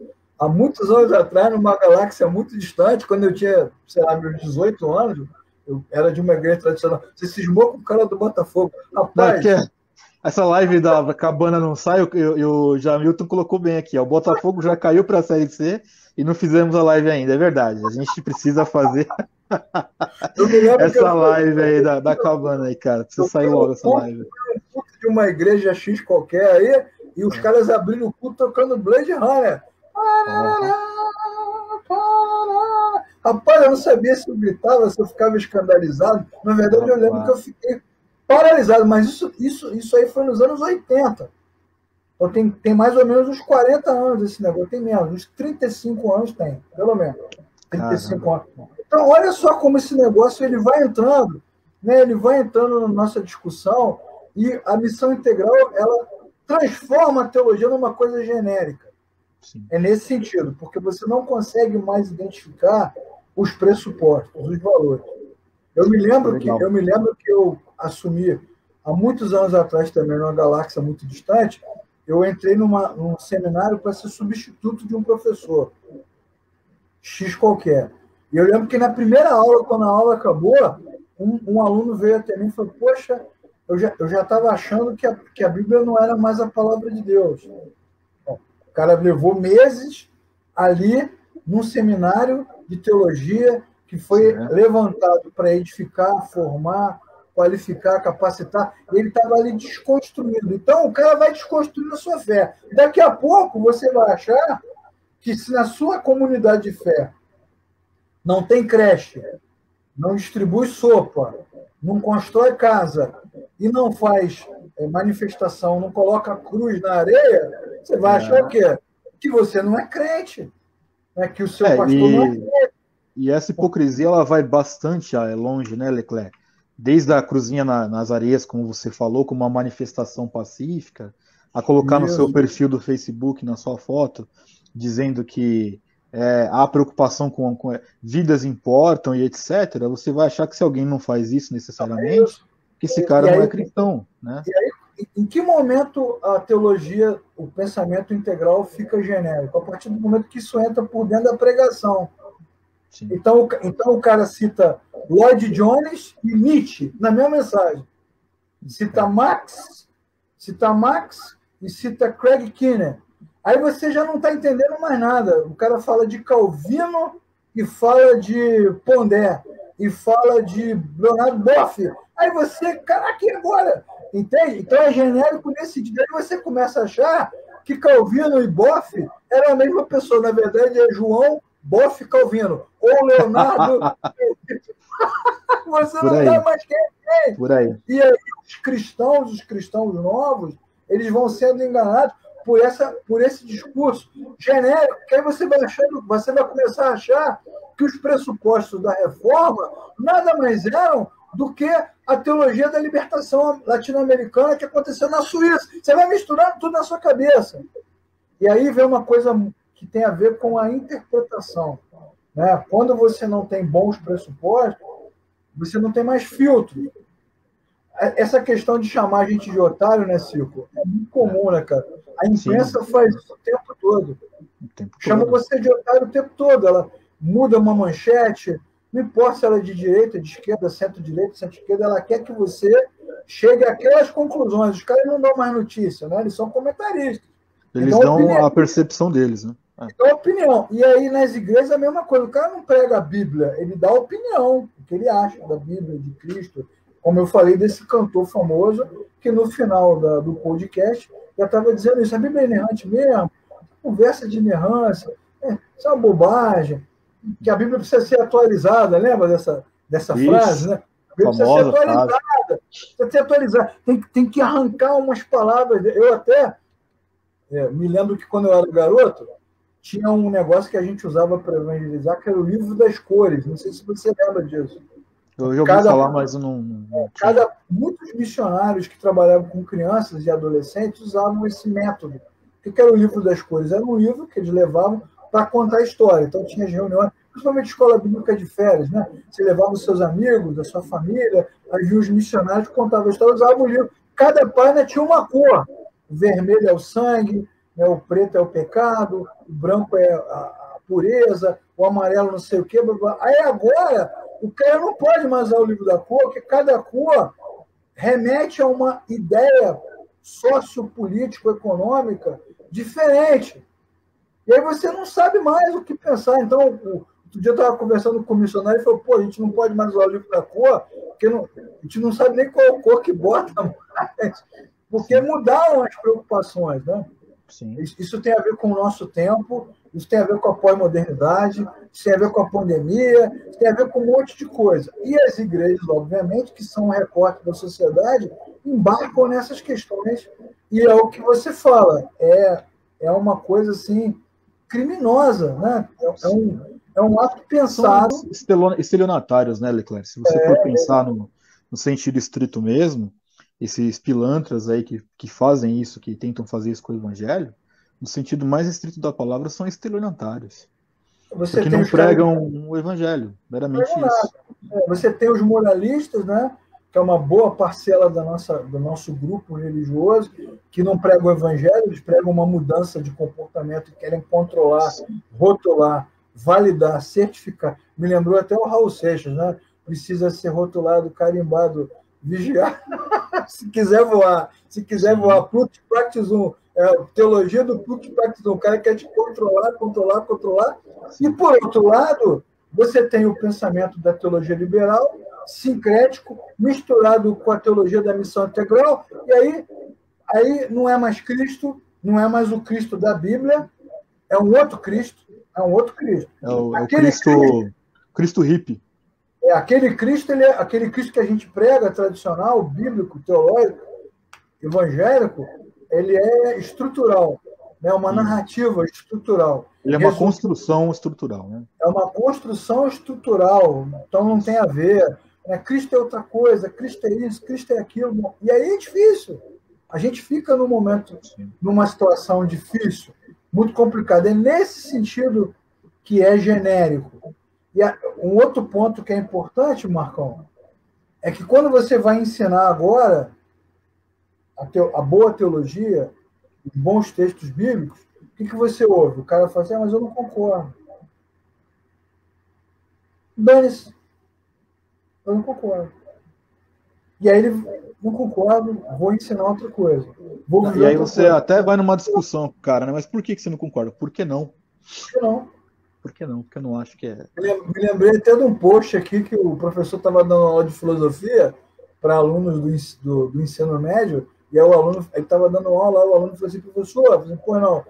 há muitos anos atrás, numa galáxia muito distante, quando eu tinha, sei lá, meus 18 anos, eu era de uma igreja tradicional. Você cismou com o cara do Botafogo. Não, é Rapaz, porque essa live da Cabana não sai, o Jamilton colocou bem aqui, ó. O Botafogo já caiu para a Série C e não fizemos a live ainda, é verdade. A gente precisa fazer essa live aí da Cabana aí, cara. Precisa sair logo essa live. De uma igreja X qualquer aí, e os caras abrindo o culto tocando Blade Runner. Rapaz, eu não sabia se eu gritava, se eu ficava escandalizado. Na verdade, eu lembro que eu fiquei paralisado, mas isso aí foi nos anos 80. Então tem mais ou menos uns 40 anos esse negócio, tem menos, uns 35 anos tem, pelo menos. 35 anos. Então, olha só como esse negócio ele vai entrando, né? Ele vai entrando na nossa discussão, e a missão integral ela transforma a teologia numa coisa genérica. Sim. É nesse sentido, porque você não consegue mais identificar os pressupostos, os valores. Eu me lembro que eu assumi há muitos anos atrás também, numa galáxia muito distante, eu entrei num seminário para ser substituto de um professor X qualquer. E eu lembro que na primeira aula, quando a aula acabou, um aluno veio até mim e falou: poxa, eu já estava achando que a Bíblia não era mais a palavra de Deus. Bom, o cara levou meses ali num seminário de teologia que foi levantado para edificar, formar, qualificar, capacitar. Ele estava ali desconstruindo. Então, o cara vai desconstruindo a sua fé. Daqui a pouco, você vai achar que se na sua comunidade de fé não tem creche, não distribui sopa, não constrói casa e não faz manifestação, não coloca cruz na areia, você vai achar o quê? Que você não é crente, né? Que o seu pastor não é crente. E essa hipocrisia ela vai bastante longe, né, Leclerc? Desde a cruzinha nas areias, como você falou, como uma manifestação pacífica, a colocar no seu perfil do Facebook, na sua foto, dizendo que há preocupação com vidas importam e etc., você vai achar que se alguém não faz isso necessariamente, que esse cara não é cristão, né? E aí, em que momento a teologia, o pensamento integral fica genérico? A partir do momento que isso entra por dentro da pregação. Então o cara cita Lloyd Jones e Nietzsche na mesma mensagem. Cita Marx e cita Craig Keener. Aí você já não está entendendo mais nada. O cara fala de Calvino e fala de Pondé e fala de Leonardo Boff. Aí você, caraca, e agora? Entende? Então é genérico nesse dia. Aí você começa a achar que Calvino e Boff eram a mesma pessoa. Na verdade, é João Boff Calvino. Ou Leonardo. Você não sabe mais quem é. Por aí. E aí os cristãos novos, eles vão sendo enganados por esse discurso genérico, que aí você vai começar a achar que os pressupostos da reforma nada mais eram do que a teologia da libertação latino-americana que aconteceu na Suíça. Você vai misturando tudo na sua cabeça. E aí vem uma coisa que tem a ver com a interpretação. Né? Quando você não tem bons pressupostos, você não tem mais filtro. Essa questão de chamar a gente de otário, né, Cico? É muito comum, né, cara? A imprensa faz isso o tempo todo. Chama você de otário o tempo todo. Ela muda uma manchete, não importa se ela é de direita, de esquerda, centro-direita, centro-esquerda, ela quer que você chegue àquelas conclusões. Os caras não dão mais notícia, né? Eles são comentaristas. Eles dão a percepção deles, né? Então, opinião. E aí, nas igrejas, a mesma coisa. O cara não prega a Bíblia, ele dá opinião, o que ele acha da Bíblia, de Cristo. Como eu falei desse cantor famoso, que no final do podcast já estava dizendo isso. A Bíblia é inerrante mesmo, conversa de inerrância, isso é uma bobagem, que a Bíblia precisa ser atualizada, lembra dessa frase, né? A Bíblia precisa ser atualizada, precisa ser atualizada. Tem que arrancar umas palavras. Eu até me lembro que quando eu era garoto, tinha um negócio que a gente usava para evangelizar, que era o livro das cores. Não sei se você lembra disso. Eu já ouvi falar, mas não. Muitos missionários que trabalhavam com crianças e adolescentes usavam esse método. O que era o livro das cores? Era um livro que eles levavam para contar a história. Então tinha as reuniões, principalmente escola bíblica de férias, né? Você levava os seus amigos, a sua família, havia os missionários que contavam a história, usavam o livro. Cada página tinha uma cor. O vermelho é o sangue, né? O preto é o pecado, o branco é a pureza, o amarelo não sei o quê. Blá, blá. Aí agora o cara não pode mais usar o livro da cor, porque cada cor remete a uma ideia sociopolítico-econômica diferente. E aí você não sabe mais o que pensar. Então, outro dia eu estava conversando com o missionário e falou, pô, a gente não pode mais usar o livro da cor, porque a gente não sabe nem qual cor que bota mais, porque mudaram as preocupações, né? Sim. Isso tem a ver com o nosso tempo, isso tem a ver com a pós-modernidade, isso tem a ver com a pandemia, isso tem a ver com um monte de coisa. E as igrejas, obviamente, que são um recorte da sociedade, embarcam nessas questões. E é o que você fala, é uma coisa assim criminosa, né? É um ato pensado. São estelionatários, né, Leclerc? Se você for pensar no sentido estrito mesmo, esses pilantras aí que fazem isso, que tentam fazer isso com o evangelho, no sentido mais estrito da palavra, são estelionatários. Porque não pregam o evangelho, meramente isso. Você tem os moralistas, né? Que é uma boa parcela do nosso grupo religioso, que não pregam o evangelho, eles pregam uma mudança de comportamento e querem controlar, rotular, validar, certificar. Me lembrou até o Raul Seixas, né? Precisa ser rotulado, carimbado, vigiar, se quiser voar. Se quiser voar, Plux Practice 1, teologia do Plux Practice 1, o cara quer te controlar. E, por outro lado, você tem o pensamento da teologia liberal, sincrético, misturado com a teologia da missão integral, e aí não é mais Cristo, não é mais o Cristo da Bíblia, é um outro Cristo. É o Cristo hippie. Aquele Cristo que a gente prega, tradicional, bíblico, teológico, evangélico, ele é estrutural, né? Uma narrativa estrutural. Ele é uma construção estrutural, né? É uma construção estrutural, então não tem a ver. Cristo é outra coisa, Cristo é isso, Cristo é aquilo. E aí é difícil. A gente fica num momento, numa situação difícil, muito complicada. É nesse sentido que é genérico. E um outro ponto que é importante, Marcão, é que quando você vai ensinar agora a boa teologia, os bons textos bíblicos, o que você ouve? O cara fala assim, mas eu não concordo. Dane-se. Eu não concordo. E aí ele, não concordo, vou ensinar outra coisa. E aí você até vai numa discussão com o cara, né? Mas por que você não concorda? Por que não? Por que não? Por que não? Porque eu não acho que é. Me lembrei até de um post aqui que o professor estava dando aula de filosofia para alunos do ensino médio, e aí o aluno estava dando aula, o aluno falou assim, professor, pô, não,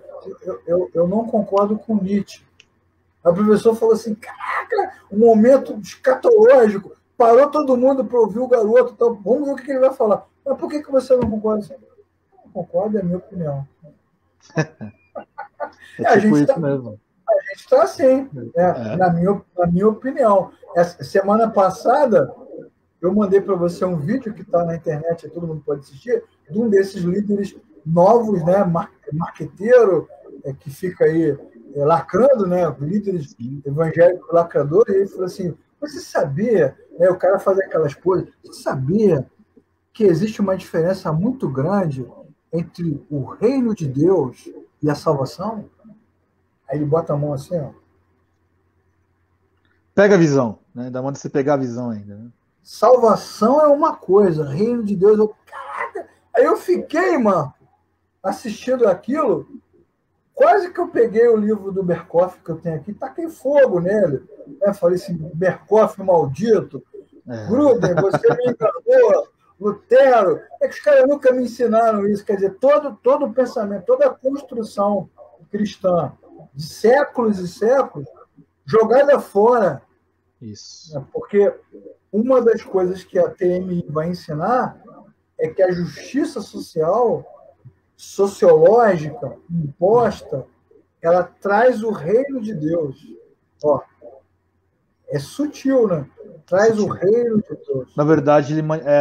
eu não concordo com Nietzsche. Aí o professor falou assim, caraca, um momento escatológico, parou todo mundo para ouvir o garoto, então, vamos ver o que ele vai falar. Mas por que você não concorda? Eu não concordo, é a minha opinião. É tipo isso mesmo. A gente está assim, na minha opinião. Essa semana passada, eu mandei para você um vídeo que está na internet, todo mundo pode assistir, de um desses líderes novos, né, marqueteiro, que fica aí lacrando, né, líderes evangélicos lacradores, e ele falou assim, você sabia, o cara faz aquelas coisas, você sabia que existe uma diferença muito grande entre o reino de Deus e a salvação? Aí ele bota a mão assim, ó. Pega a visão, né? Dá uma de você pegar a visão ainda, né? Salvação é uma coisa, reino de Deus... Caraca! Aí eu fiquei, mano, assistindo aquilo, quase que eu peguei o livro do Berkoff que eu tenho aqui, taquei fogo nele. Falei assim, Berkoff maldito, Gruden, você me enganou, Lutero. É que os caras nunca me ensinaram isso. Quer dizer, todo o pensamento, toda a construção cristã de séculos e séculos, jogada fora. Isso. Porque uma das coisas que a TMI vai ensinar é que a justiça social, sociológica, imposta, ela traz o reino de Deus. Ó, é sutil, né? Traz o reino de Deus. Na verdade,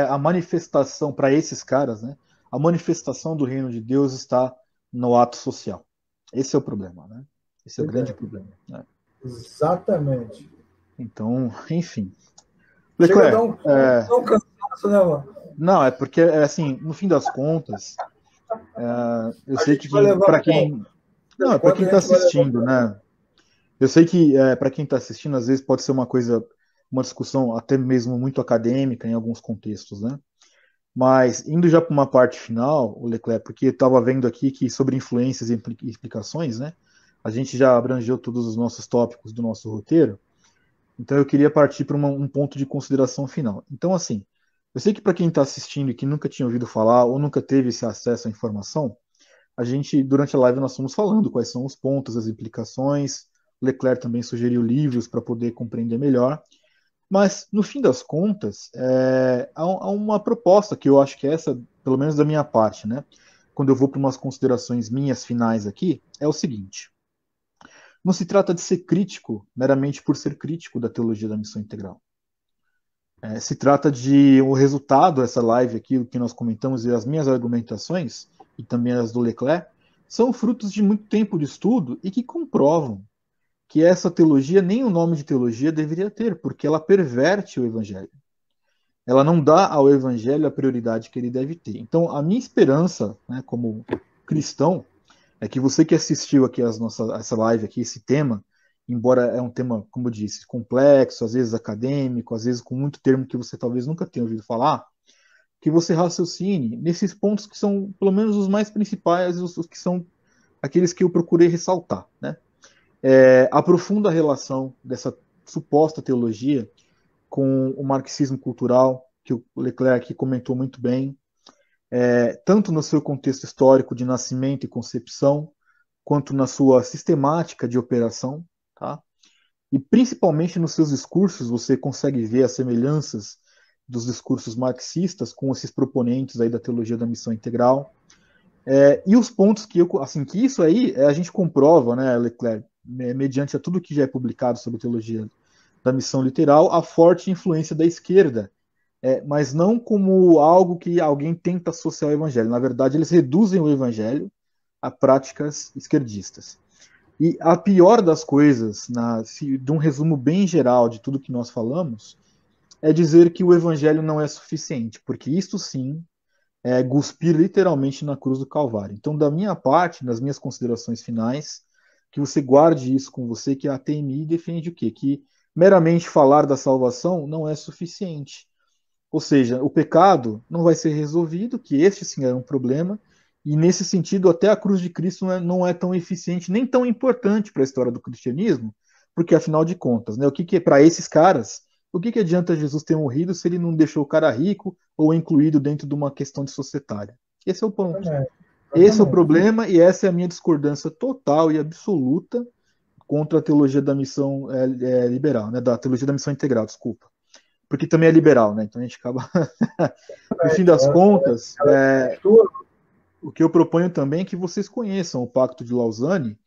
a manifestação para esses caras, né? A manifestação do reino de Deus está no ato social. Esse é o problema, né? Esse é o grande problema. Né? Exatamente. Então, enfim. Chega a dar um cansaço, né, mano? Não, é porque, assim, no fim das contas, Eu A sei que gente vai levar para quanto? quem. Não, é para Quanto quem a está gente vai levar? assistindo, né? Eu sei que para quem está assistindo, às vezes pode ser uma coisa, uma discussão até mesmo muito acadêmica em alguns contextos, né? Mas indo já para uma parte final, o Leclerc, porque eu estava vendo aqui que sobre influências e implicações, né? A gente já abrangeu todos os nossos tópicos do nosso roteiro, então eu queria partir para um ponto de consideração final. Então, assim, eu sei que para quem está assistindo e que nunca tinha ouvido falar ou nunca teve esse acesso à informação, a gente, durante a live, nós fomos falando quais são os pontos, as implicações. O Leclerc também sugeriu livros para poder compreender melhor. Mas, no fim das contas, há uma proposta que eu acho que é essa, pelo menos da minha parte, né? Quando eu vou para umas considerações minhas finais aqui, é o seguinte: não se trata de ser crítico meramente por ser crítico da teologia da missão integral. Se trata de o resultado, essa live aqui, o que nós comentamos e as minhas argumentações, e também as do Leclerc, são frutos de muito tempo de estudo e que comprovam que essa teologia nem o nome de teologia deveria ter, porque ela perverte o evangelho. Ela não dá ao evangelho a prioridade que ele deve ter. Então, a minha esperança, né, como cristão, é que você que assistiu aqui essa live aqui, esse tema, embora é um tema, como eu disse, complexo, às vezes acadêmico, às vezes com muito termo que você talvez nunca tenha ouvido falar, que você raciocine nesses pontos que são, pelo menos, os mais principais, os que são aqueles que eu procurei ressaltar, né? Aprofunda a relação dessa suposta teologia com o marxismo cultural, que o Leclerc comentou muito bem, tanto no seu contexto histórico de nascimento e concepção, quanto na sua sistemática de operação, tá? E principalmente nos seus discursos você consegue ver as semelhanças dos discursos marxistas com esses proponentes aí da teologia da missão integral. E os pontos que assim, que isso aí a gente comprova, né, Leclerc, mediante a tudo que já é publicado sobre teologia da missão literal, a forte influência da esquerda, mas não como algo que alguém tenta associar ao evangelho. Na verdade, eles reduzem o evangelho a práticas esquerdistas. E a pior das coisas, de um resumo bem geral de tudo que nós falamos, é dizer que o evangelho não é suficiente, porque isto sim é cuspir literalmente na cruz do Calvário. Então, da minha parte, nas minhas considerações finais, que você guarde isso com você, que a TMI defende o quê? Que meramente falar da salvação não é suficiente. Ou seja, o pecado não vai ser resolvido, que este sim é um problema, e nesse sentido, até a cruz de Cristo não é tão eficiente, nem tão importante para a história do cristianismo, porque afinal de contas, né, o que é para esses caras, o que adianta Jesus ter morrido se ele não deixou o cara rico ou incluído dentro de uma questão de societária? Esse é o ponto. Exatamente. Esse é o Exatamente. problema e essa é a minha discordância total e absoluta contra a teologia da missão liberal, né, da teologia da missão integral, desculpa. Porque também é liberal, né? Então a gente acaba. No fim das contas, o que eu proponho também é que vocês conheçam o Pacto de Lausanne,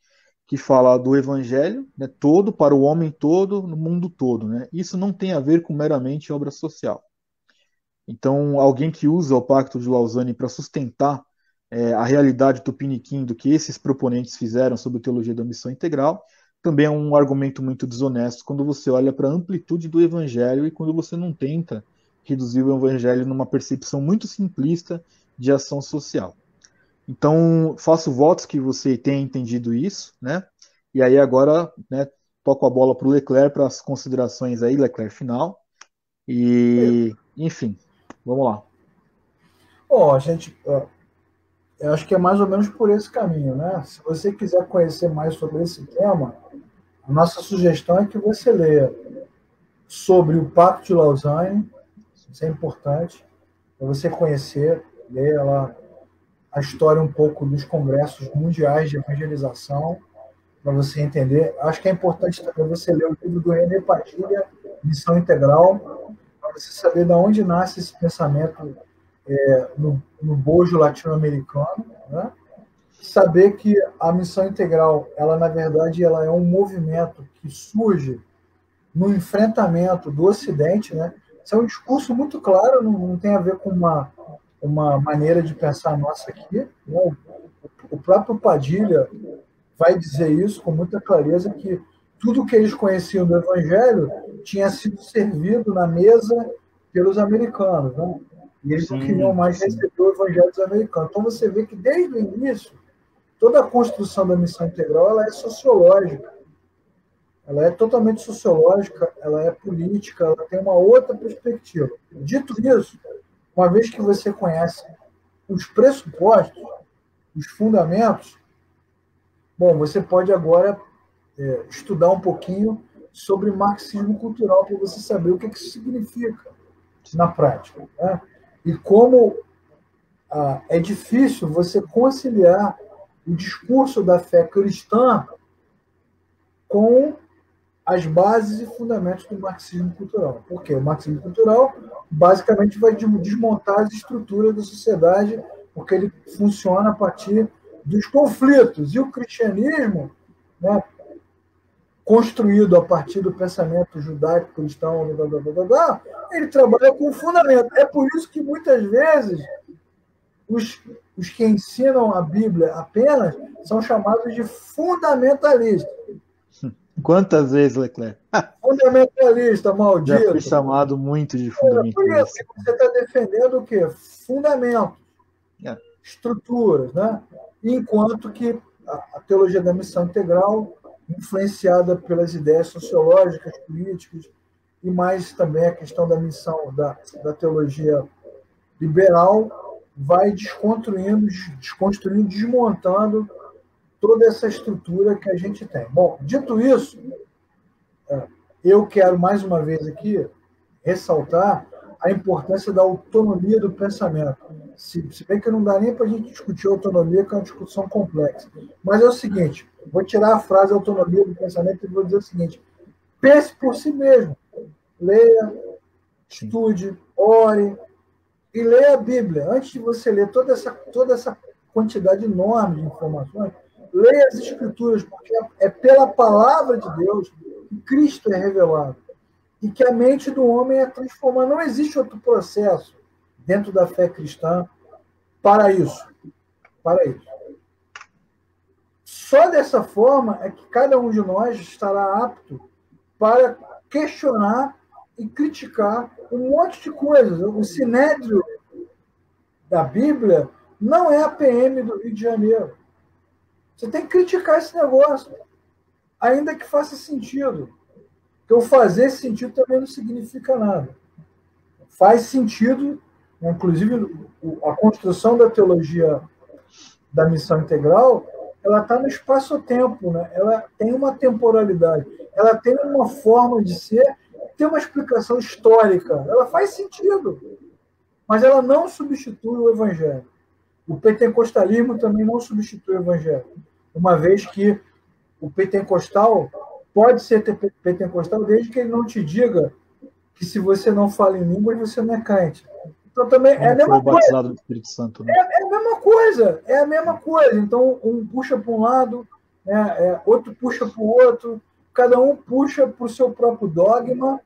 que fala do evangelho, né, todo, para o homem todo, no mundo todo. Né? Isso não tem a ver com meramente obra social. Então, alguém que usa o Pacto de Lausanne para sustentar a realidade tupiniquim do que esses proponentes fizeram sobre teologia da missão integral, também é um argumento muito desonesto quando você olha para a amplitude do evangelho e quando você não tenta reduzir o evangelho numa percepção muito simplista de ação social. Então, faço votos que você tenha entendido isso, né? E aí agora, né, toco a bola para o Leclerc para as considerações aí, Leclerc final. E, enfim, vamos lá. Bom, eu acho que é mais ou menos por esse caminho, né? Se você quiser conhecer mais sobre esse tema, a nossa sugestão é que você leia sobre o Pacto de Lausanne, isso é importante, para você conhecer, ler lá a história um pouco dos congressos mundiais de evangelização, para você entender. Acho que é importante também você ler o livro do René Padilha, Missão Integral, para você saber de onde nasce esse pensamento no bojo latino-americano, né? Saber que a missão integral, ela na verdade, ela é um movimento que surge no enfrentamento do Ocidente, né? Isso é um discurso muito claro, não tem a ver com uma maneira de pensar nossa aqui. Né? O próprio Padilha vai dizer isso com muita clareza, que tudo que eles conheciam do Evangelho tinha sido servido na mesa pelos americanos. Né? E eles não queriam mais receber o evangelho dos americanos. Então você vê que desde o início, toda a construção da missão integral ela é sociológica. Ela é totalmente sociológica, ela é política, ela tem uma outra perspectiva. Dito isso, uma vez que você conhece os pressupostos, os fundamentos, bom, você pode agora estudar um pouquinho sobre marxismo cultural para você saber o que isso significa na prática, né? E como é difícil você conciliar o discurso da fé cristã com as bases e fundamentos do marxismo cultural. Por quê? O marxismo cultural basicamente vai desmontar as estruturas da sociedade, porque ele funciona a partir dos conflitos. E o cristianismo, né, construído a partir do pensamento judaico-cristão, ele trabalha com fundamento. É por isso que muitas vezes os que ensinam a Bíblia apenas são chamados de fundamentalistas. Quantas vezes, Leclerc? Fundamentalista, maldito. Já fui chamado muito de fundamentalista. Você está defendendo o quê? Fundamentos, estruturas, né? Enquanto que a teologia da missão integral, influenciada pelas ideias sociológicas, políticas, e mais também a questão da missão da teologia liberal, vai desconstruindo, desmontando toda essa estrutura que a gente tem. Bom, dito isso, eu quero mais uma vez aqui ressaltar a importância da autonomia do pensamento. Se bem que não dá nem para a gente discutir autonomia, que é uma discussão complexa. Mas é o seguinte, vou tirar a frase autonomia do pensamento e vou dizer o seguinte: pense por si mesmo. Leia, estude, ore e leia a Bíblia. Antes de você ler toda essa quantidade enorme de informações, leia as Escrituras, porque é pela palavra de Deus que Cristo é revelado e que a mente do homem é transformada. Não existe outro processo dentro da fé cristã para isso. Só dessa forma é que cada um de nós estará apto para questionar e criticar um monte de coisas. O sinédrio da Bíblia não é a PM do Rio de Janeiro. Você tem que criticar esse negócio, ainda que faça sentido. Porque o fazer sentido também não significa nada. Faz sentido, inclusive a construção da teologia da missão integral, ela está no espaço-tempo, né? Ela tem uma temporalidade, ela tem uma forma de ser, tem uma explicação histórica, ela faz sentido, mas ela não substitui o evangelho. O pentecostalismo também não substitui o evangelho, uma vez que o pentecostal pode ser pentecostal desde que ele não te diga que se você não fala em línguas, você não é crente. Então também é a mesma coisa. Batizado do Espírito Santo, né? É a mesma coisa. Então um puxa para um lado, né, outro puxa para o outro, cada um puxa para o seu próprio dogma,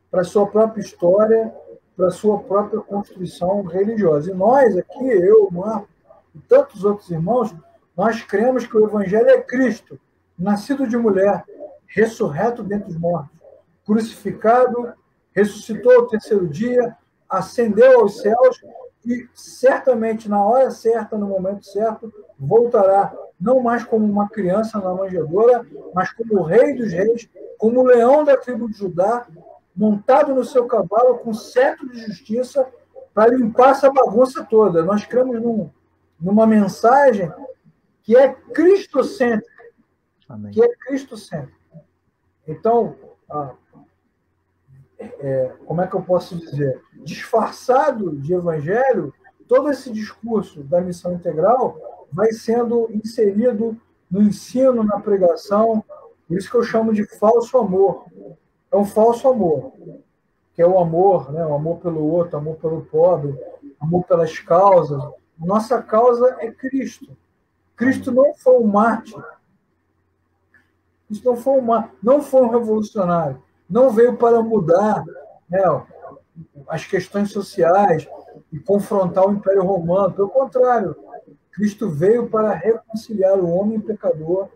para a sua própria história, para a sua própria construção religiosa. E nós aqui, eu, Marco e tantos outros irmãos, nós cremos que o Evangelho é Cristo, nascido de mulher, ressurreto dentre os mortos, crucificado, ressuscitou ao terceiro dia, ascendeu aos céus e certamente na hora certa, no momento certo, voltará, não mais como uma criança na manjedoura, mas como o Rei dos Reis, como o leão da tribo de Judá, montado no seu cavalo com cetro de justiça para limpar essa bagunça toda. Nós cremos numa mensagem que é cristocêntrica. Amém. Que é cristocêntrica. Então, como é que eu posso dizer? Disfarçado de evangelho, todo esse discurso da missão integral vai sendo inserido no ensino, na pregação, por isso que eu chamo de falso amor. É um falso amor, que é o amor, né? O amor pelo outro, amor pelo pobre, amor pelas causas. Nossa causa é Cristo. Cristo não foi um mártir. Cristo não foi um revolucionário. Não veio para mudar, né, as questões sociais e confrontar o Império Romano. Pelo contrário, Cristo veio para reconciliar o homem pecador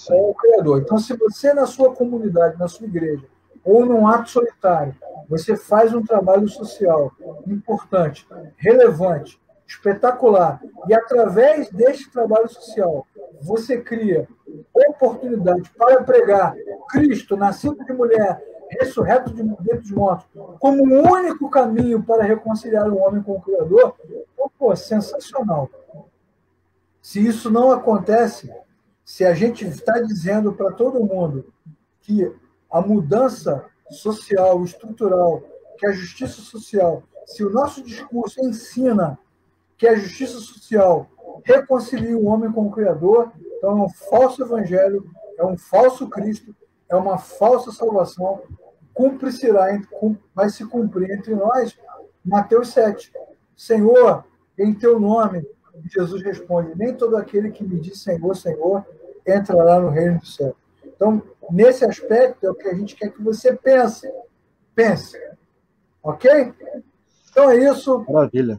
com o Criador. Então, se você, na sua comunidade, na sua igreja, ou num ato solitário, você faz um trabalho social importante, relevante, espetacular, e através deste trabalho social, você cria oportunidade para pregar Cristo, nascido de mulher, ressurreto dentre os mortos, como o único caminho para reconciliar o homem com o Criador, então, pô, sensacional. Se isso não acontece, se a gente está dizendo para todo mundo que a mudança social, estrutural, que a justiça social, se o nosso discurso ensina que a justiça social reconcilia o homem com o Criador, então é um falso evangelho, é um falso Cristo, é uma falsa salvação, vai se cumprir entre nós. Mateus 7. Senhor, em teu nome, Jesus responde, nem todo aquele que me diz Senhor, Senhor, entrará no reino do céu. Então, nesse aspecto, é o que a gente quer que você pense. Pense. Ok? Então é isso. Maravilha.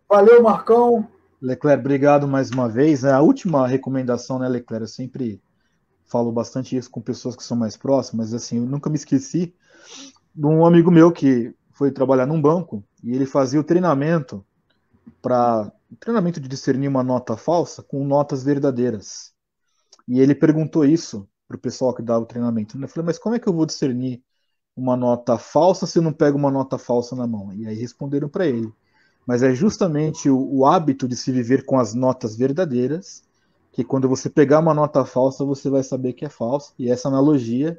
Valeu, Marcão. Leclerc, obrigado mais uma vez. A última recomendação, né, Leclerc? Eu sempre falo bastante isso com pessoas que são mais próximas. Assim, eu nunca me esqueci de um amigo meu que foi trabalhar num banco e ele fazia o treinamento de discernir uma nota falsa com notas verdadeiras. E ele perguntou isso para o pessoal que dava o treinamento. Eu falei, mas como é que eu vou discernir uma nota falsa se eu não pego uma nota falsa na mão? E aí responderam para ele. Mas é justamente o hábito de se viver com as notas verdadeiras, que quando você pegar uma nota falsa, você vai saber que é falsa. E essa analogia,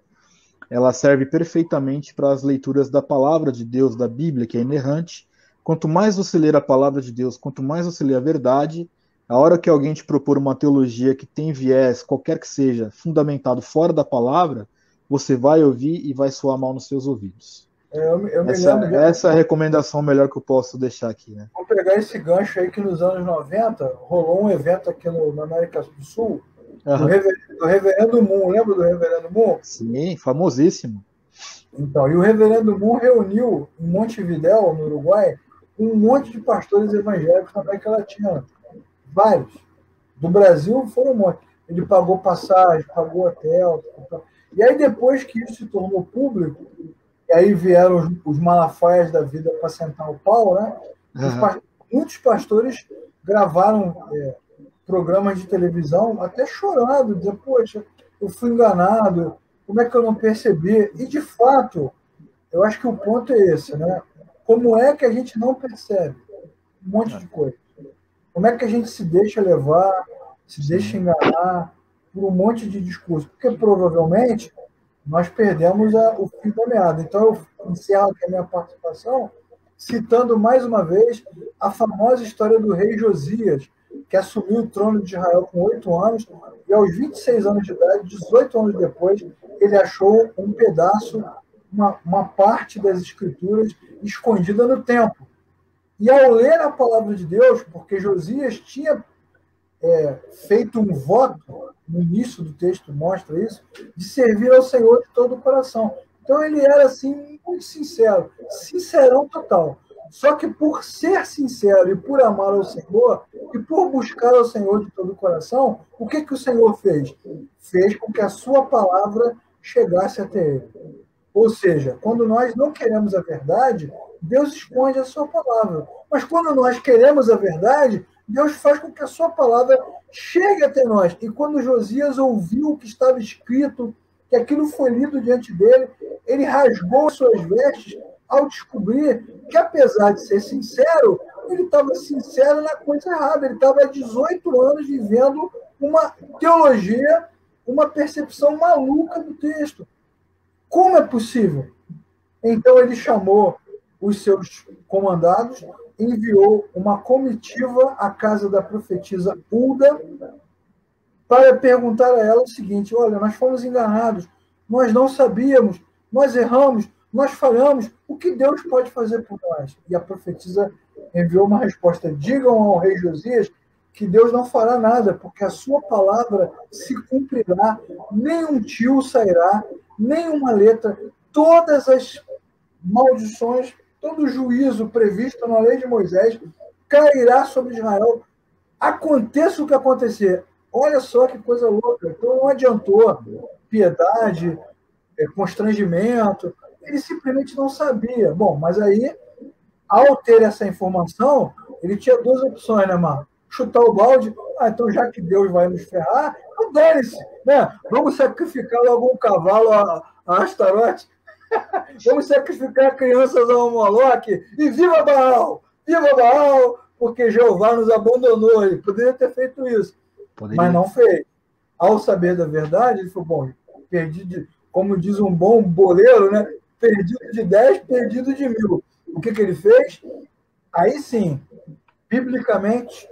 ela serve perfeitamente para as leituras da palavra de Deus, da Bíblia, que é inerrante. Quanto mais você ler a palavra de Deus, quanto mais você ler a verdade, a hora que alguém te propor uma teologia que tem viés, qualquer que seja, fundamentado fora da palavra, você vai ouvir e vai soar mal nos seus ouvidos. Essa é a recomendação melhor que eu posso deixar aqui, né? Vou pegar esse gancho aí que nos anos 90 rolou um evento aqui na América do Sul, do Reverendo Moon. Lembra do Reverendo Moon? Sim, famosíssimo. Então, e o Reverendo Moon reuniu em Montevidéu, no Uruguai, um monte de pastores evangélicos da América Latina. Vários. Do Brasil foram um monte. Ele pagou passagem, pagou hotel. E aí, depois que isso se tornou público, e aí vieram os malafaias da vida para sentar o pau, né? Muitos pastores gravaram programas de televisão até chorando, dizendo, poxa, eu fui enganado, como é que eu não percebi? E, de fato, eu acho que o ponto é esse, né? Como é que a gente não percebe um monte de coisa? Como é que a gente se deixa levar, se deixa enganar por um monte de discurso? Porque, provavelmente, nós perdemos o fio da meada. Então, eu encerro aqui a minha participação citando mais uma vez a famosa história do rei Josias, que assumiu o trono de Israel com 8 anos, e aos 26 anos de idade, 18 anos depois, ele achou um pedaço, uma parte das escrituras escondida no templo. E ao ler a palavra de Deus, porque Josias tinha feito um voto, no início do texto mostra isso, de servir ao Senhor de todo o coração. Então ele era assim muito sincero, sincerão total. Só que por ser sincero e por amar ao Senhor, e por buscar ao Senhor de todo o coração, o que o Senhor fez? Fez com que a sua palavra chegasse até ele. Ou seja, quando nós não queremos a verdade, Deus esconde a sua palavra. Mas quando nós queremos a verdade, Deus faz com que a sua palavra chegue até nós. E quando Josias ouviu o que estava escrito, que aquilo foi lido diante dele, ele rasgou suas vestes ao descobrir que, apesar de ser sincero, ele estava sincero na coisa errada. Ele estava há 18 anos vivendo uma teologia, uma percepção maluca do texto. Como é possível? Então ele chamou os seus comandados, enviou uma comitiva à casa da profetisa Hulda para perguntar a ela o seguinte: olha, nós fomos enganados, nós não sabíamos, nós erramos, nós falhamos, o que Deus pode fazer por nós? E a profetisa enviou uma resposta: digam ao rei Josias que Deus não fará nada, porque a sua palavra se cumprirá, nenhum tio sairá, nenhuma letra, todas as maldições, todo o juízo previsto na lei de Moisés cairá sobre Israel, aconteça o que acontecer. Olha só que coisa louca. Então não adiantou piedade, constrangimento, ele simplesmente não sabia. Bom, mas aí, ao ter essa informação, ele tinha duas opções, né, mano? Chutar o balde, então já que Deus vai nos ferrar, então dane-se, né? Vamos sacrificar logo um cavalo a Astarote, vamos sacrificar crianças a Moloque, e viva Baal! Viva Baal! Porque Jeová nos abandonou. Ele poderia ter feito isso, mas não fez. Ao saber da verdade, ele falou, bom, como diz um bom boleiro, né? Perdido de 10, perdido de 1000. O que ele fez? Aí sim, biblicamente,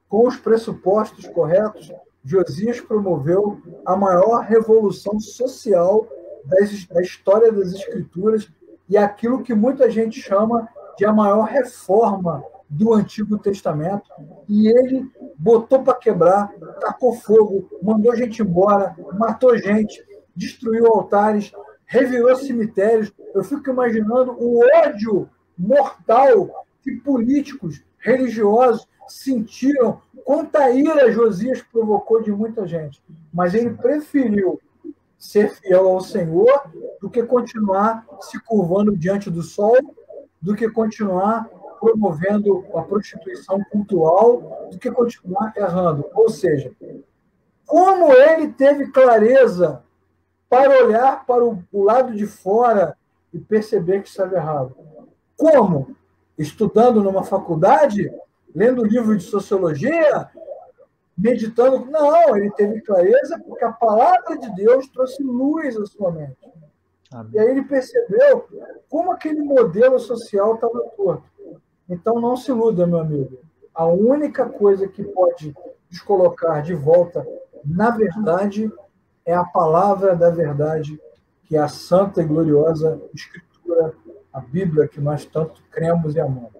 com os pressupostos corretos, Josias promoveu a maior revolução social da história das Escrituras e aquilo que muita gente chama de a maior reforma do Antigo Testamento. E ele botou para quebrar, tacou fogo, mandou gente embora, matou gente, destruiu altares, revirou cemitérios. Eu fico imaginando o ódio mortal que políticos, religiosos sentiram, quanta ira Josias provocou de muita gente. Mas ele preferiu ser fiel ao Senhor do que continuar se curvando diante do sol, do que continuar promovendo a prostituição cultural, do que continuar errando. Ou seja, como ele teve clareza para olhar para o lado de fora e perceber que estava errado? Como? Estudando numa faculdade? Lendo livro de sociologia? Meditando? Não, ele teve clareza porque a palavra de Deus trouxe luz à sua mente. Amém. E aí ele percebeu como aquele modelo social estava torto. Então não se iluda, meu amigo. A única coisa que pode nos colocar de volta na verdade é a palavra da verdade, que é a santa e gloriosa Escritura, a Bíblia que nós tanto cremos e amamos.